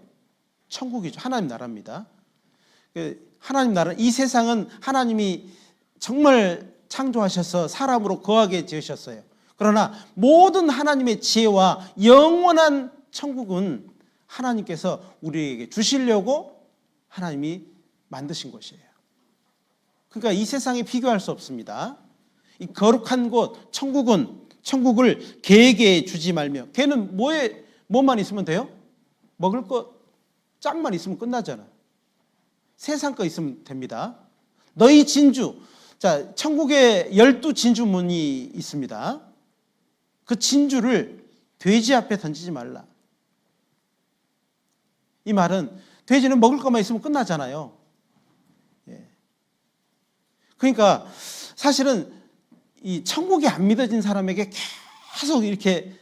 천국이죠. 하나님 나라입니다. 하나님 나라, 이 세상은 하나님이 정말 창조하셔서 사람으로 거하게 지으셨어요. 그러나 모든 하나님의 지혜와 영원한 천국은 하나님께서 우리에게 주시려고 하나님이 만드신 것이에요. 그러니까 이 세상에 비교할 수 없습니다. 이 거룩한 곳, 천국을 개에게 주지 말며, 개는 뭐만 있으면 돼요? 먹을 것 짝만 있으면 끝나잖아. 세상 거 있으면 됩니다. 너희 진주. 자, 천국에 12진주문이 있습니다. 그 진주를 돼지 앞에 던지지 말라. 이 말은 돼지는 먹을 것만 있으면 끝나잖아요. 예. 그러니까 사실은 이 천국이 안 믿어진 사람에게 계속 이렇게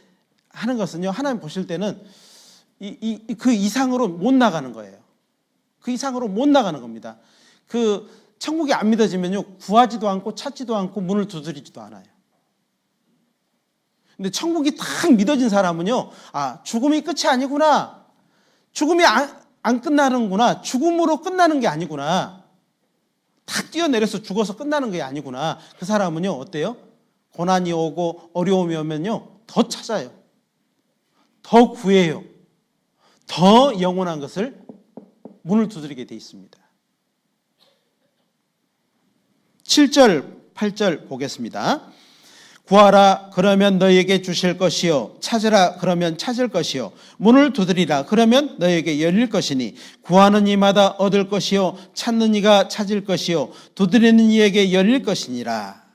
하는 것은요, 하나님 보실 때는 그 이상으로 못 나가는 거예요. 그 이상으로 못 나가는 겁니다. 그 천국이 안 믿어지면요, 구하지도 않고 찾지도 않고 문을 두드리지도 않아요. 근데 천국이 딱 믿어진 사람은요, 아, 죽음이 끝이 아니구나. 죽음이 안 끝나는구나. 죽음으로 끝나는 게 아니구나. 탁 뛰어내려서 죽어서 끝나는 게 아니구나. 그 사람은요, 어때요? 고난이 오고 어려움이 오면요, 더 찾아요. 더 구해요. 더 영원한 것을 문을 두드리게 돼 있습니다. 7절, 8절 보겠습니다. 구하라 그러면 너희에게 주실 것이요 찾으라 그러면 찾을 것이요 문을 두드리라 그러면 너희에게 열릴 것이니 구하는 이마다 얻을 것이요 찾는 이가 찾을 것이요 두드리는 이에게 열릴 것이니라.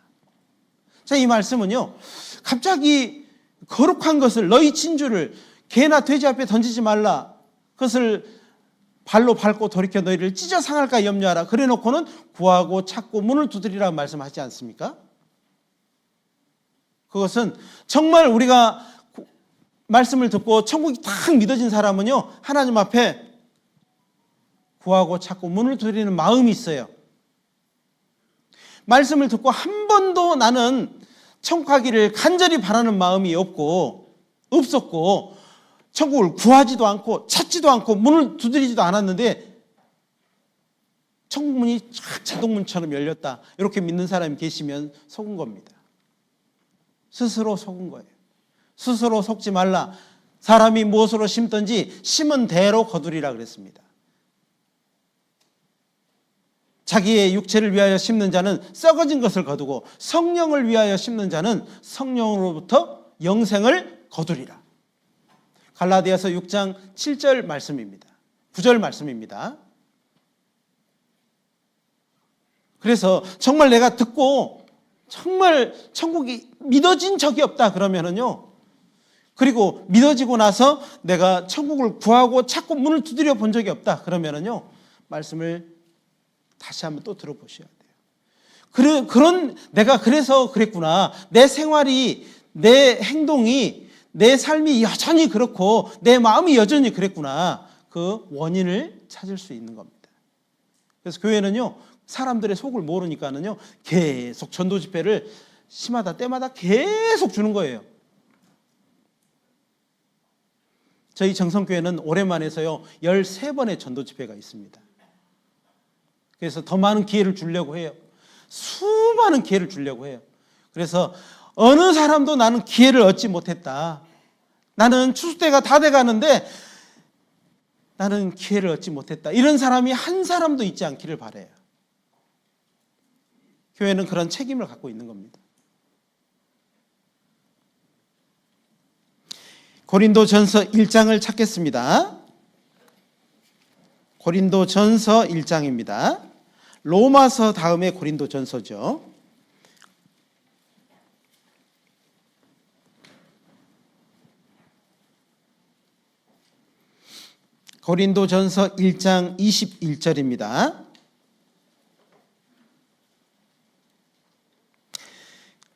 자, 이 말씀은요, 갑자기 거룩한 것을, 너희 진주를 개나 돼지 앞에 던지지 말라, 그것을 발로 밟고 돌이켜 너희를 찢어 상할까 염려하라, 그래 놓고는 구하고 찾고 문을 두드리라 말씀하지 않습니까? 그것은 정말 우리가 말씀을 듣고 천국이 딱 믿어진 사람은요, 하나님 앞에 구하고 찾고 문을 두드리는 마음이 있어요. 말씀을 듣고 한 번도 나는 천국 가기를 간절히 바라는 마음이 없었고 천국을 구하지도 않고 찾지도 않고 문을 두드리지도 않았는데 천국 문이 자동문처럼 열렸다, 이렇게 믿는 사람이 계시면 속은 겁니다. 스스로 속은 거예요. 스스로 속지 말라. 사람이 무엇으로 심든지 심은 대로 거두리라 그랬습니다. 자기의 육체를 위하여 심는 자는 썩어진 것을 거두고 성령을 위하여 심는 자는 성령으로부터 영생을 거두리라. 갈라디아서 6장 7절 말씀입니다. 9절 말씀입니다. 그래서 정말 내가 듣고 정말 천국이 믿어진 적이 없다 그러면은요, 그리고 믿어지고 나서 내가 천국을 구하고 찾고 문을 두드려 본 적이 없다 그러면은요, 말씀을 다시 한번 또 들어보셔야 돼요. 내가 그래서 그랬구나. 내 생활이, 내 행동이, 내 삶이 여전히 그렇고 내 마음이 여전히 그랬구나. 그 원인을 찾을 수 있는 겁니다. 그래서 교회는요, 사람들의 속을 모르니까는요, 계속 전도 집회를 시마다 때마다 계속 주는 거예요. 저희 정성교회는 올해만 해서요 13번의 전도 집회가 있습니다. 그래서 더 많은 기회를 주려고 해요. 수많은 기회를 주려고 해요. 그래서 어느 사람도 나는 기회를 얻지 못했다, 나는 추수때가 다 돼가는데 나는 기회를 얻지 못했다, 이런 사람이 한 사람도 있지 않기를 바라요. 교회는 그런 책임을 갖고 있는 겁니다. 고린도전서 1장을 찾겠습니다. 고린도전서 1장입니다. 로마서 다음에 고린도전서죠. 고린도전서 1장 21절입니다.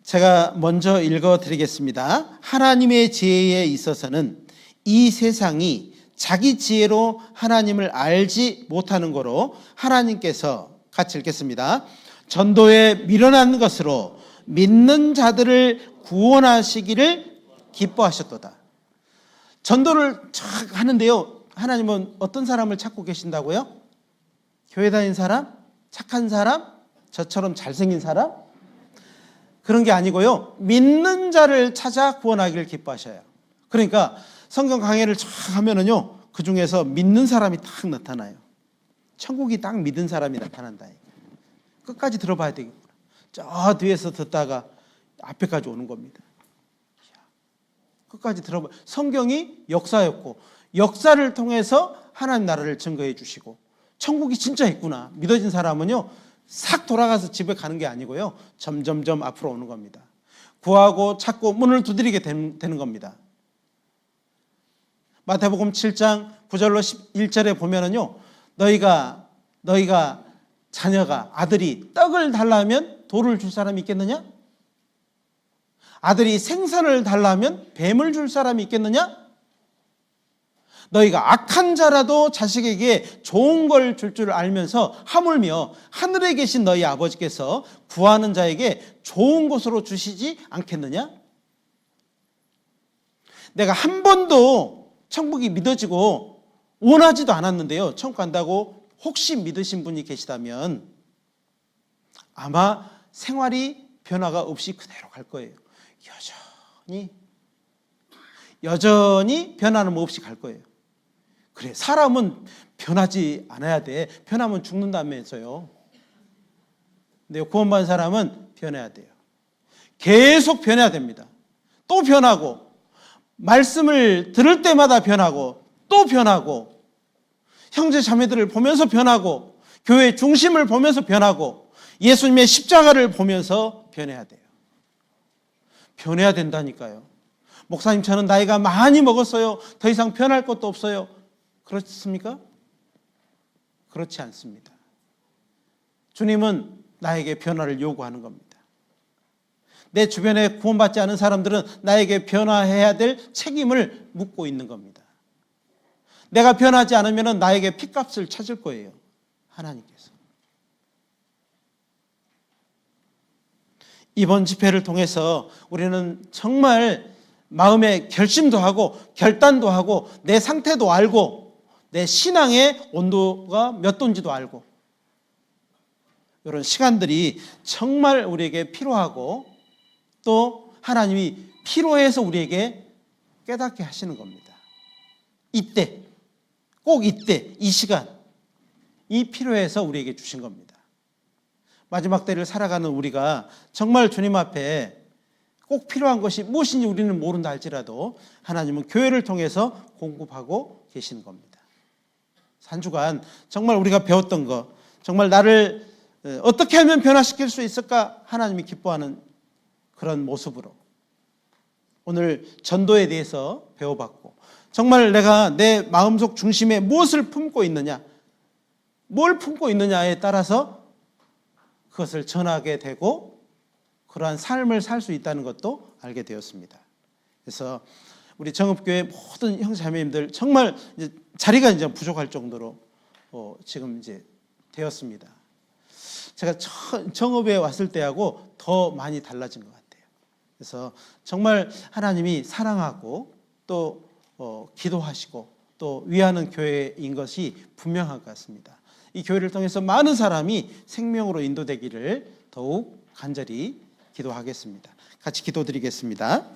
제가 먼저 읽어드리겠습니다. 하나님의 지혜에 있어서는 이 세상이 자기 지혜로 하나님을 알지 못하는 거로 하나님께서, 같이 읽겠습니다. 전도에 미련한 것으로 믿는 자들을 구원하시기를 기뻐하셨도다. 전도를 쫙 하는데요, 하나님은 어떤 사람을 찾고 계신다고요? 교회 다닌 사람? 착한 사람? 저처럼 잘생긴 사람? 그런 게 아니고요, 믿는 자를 찾아 구원하기를 기뻐하셔요. 그러니까 성경 강해를 쫙 하면은요, 그 중에서 믿는 사람이 딱 나타나요. 천국이 딱 믿은 사람이 나타난다. 끝까지 들어봐야 되겠구나. 저 뒤에서 듣다가 앞에까지 오는 겁니다. 끝까지 들어봐. 성경이 역사였고 역사를 통해서 하나님 나라를 증거해 주시고 천국이 진짜 있구나 믿어진 사람은요, 싹 돌아가서 집에 가는 게 아니고요, 점점점 앞으로 오는 겁니다. 구하고 찾고 문을 두드리게 되는 겁니다. 마태복음 7장 9절로 11절에 보면은요, 너희가 자녀가, 아들이 떡을 달라면 돌을 줄 사람이 있겠느냐? 아들이 생선을 달라면 뱀을 줄 사람이 있겠느냐? 너희가 악한 자라도 자식에게 좋은 걸 줄 줄 알면서 하물며 하늘에 계신 너희 아버지께서 구하는 자에게 좋은 것으로 주시지 않겠느냐? 내가 한 번도 천국이 믿어지고 원하지도 않았는데요, 천국 간다고 혹시 믿으신 분이 계시다면 아마 생활이 변화가 없이 그대로 갈 거예요. 여전히 변화는 없이 갈 거예요. 그래, 사람은 변하지 않아야 돼. 변하면 죽는다면서요. 근데 구원받은 사람은 변해야 돼요. 계속 변해야 됩니다. 또 변하고, 말씀을 들을 때마다 변하고, 또 변하고, 형제 자매들을 보면서 변하고, 교회 중심을 보면서 변하고, 예수님의 십자가를 보면서 변해야 돼요. 변해야 된다니까요. 목사님, 저는 나이가 많이 먹었어요. 더 이상 변할 것도 없어요. 그렇습니까? 그렇지 않습니다. 주님은 나에게 변화를 요구하는 겁니다. 내 주변에 구원받지 않은 사람들은 나에게 변화해야 될 책임을 묻고 있는 겁니다. 내가 변하지 않으면 나에게 핏값을 찾을 거예요, 하나님께서. 이번 집회를 통해서 우리는 정말 마음의 결심도 하고 결단도 하고 내 상태도 알고 내 신앙의 온도가 몇 도인지도 알고, 이런 시간들이 정말 우리에게 필요하고 또 하나님이 필요해서 우리에게 깨닫게 하시는 겁니다. 이때, 꼭 이때, 이 시간이 필요해서 우리에게 주신 겁니다. 마지막 때를 살아가는 우리가 정말 주님 앞에 꼭 필요한 것이 무엇인지 우리는 모른다 할지라도 하나님은 교회를 통해서 공급하고 계시는 겁니다. 한 주간 정말 우리가 배웠던 것, 정말 나를 어떻게 하면 변화시킬 수 있을까 하나님이 기뻐하는 그런 모습으로 오늘 전도에 대해서 배워봤고, 정말 내가 내 마음속 중심에 무엇을 품고 있느냐, 뭘 품고 있느냐에 따라서 그것을 전하게 되고 그러한 삶을 살 수 있다는 것도 알게 되었습니다. 그래서 우리 정읍교회 모든 형제자매님들 정말 이제 자리가 이제 부족할 정도로 지금 이제 되었습니다. 제가 정읍에 왔을 때하고 더 많이 달라진 것 같아요. 그래서 정말 하나님이 사랑하고 또 기도하시고 또 위하는 교회인 것이 분명한 것 같습니다. 이 교회를 통해서 많은 사람이 생명으로 인도되기를 더욱 간절히 기도하겠습니다. 같이 기도드리겠습니다.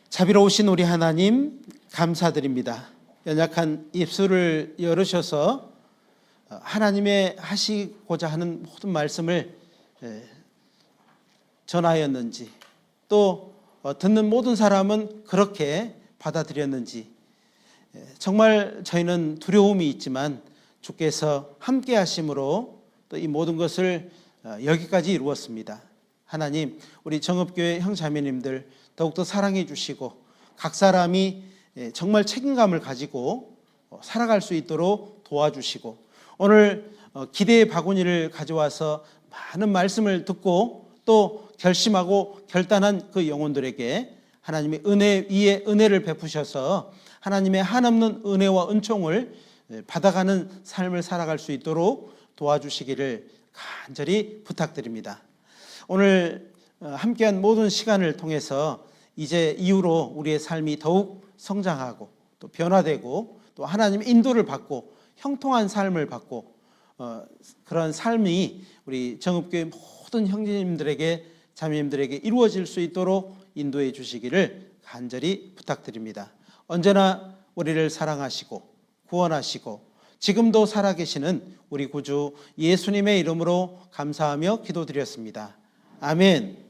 자비로우신 우리 하나님, 감사드립니다. 연약한 입술을 열으셔서 하나님의 하시고자 하는 모든 말씀을 전하였는지, 또 듣는 모든 사람은 그렇게 받아들였는지, 정말 저희는 두려움이 있지만 주께서 함께 하심으로 또 이 모든 것을 여기까지 이루었습니다. 하나님, 우리 정읍교회 형제자매님들 더욱더 사랑해 주시고 각 사람이 정말 책임감을 가지고 살아갈 수 있도록 도와주시고, 오늘 기대의 바구니를 가져와서 많은 말씀을 듣고 또 결심하고 결단한 그 영혼들에게 하나님의 은혜 위에 은혜를 베푸셔서 하나님의 한없는 은혜와 은총을 받아가는 삶을 살아갈 수 있도록 도와주시기를 간절히 부탁드립니다. 오늘 함께한 모든 시간을 통해서 이제 이후로 우리의 삶이 더욱 성장하고 또 변화되고 또 하나님의 인도를 받고 형통한 삶을 받고 그런 삶이 우리 정읍교회 모든 형제님들에게 자매님들에게 이루어질 수 있도록 인도해 주시기를 간절히 부탁드립니다. 언제나 우리를 사랑하시고 구원하시고 지금도 살아계시는 우리 구주 예수님의 이름으로 감사하며 기도드렸습니다. 아멘.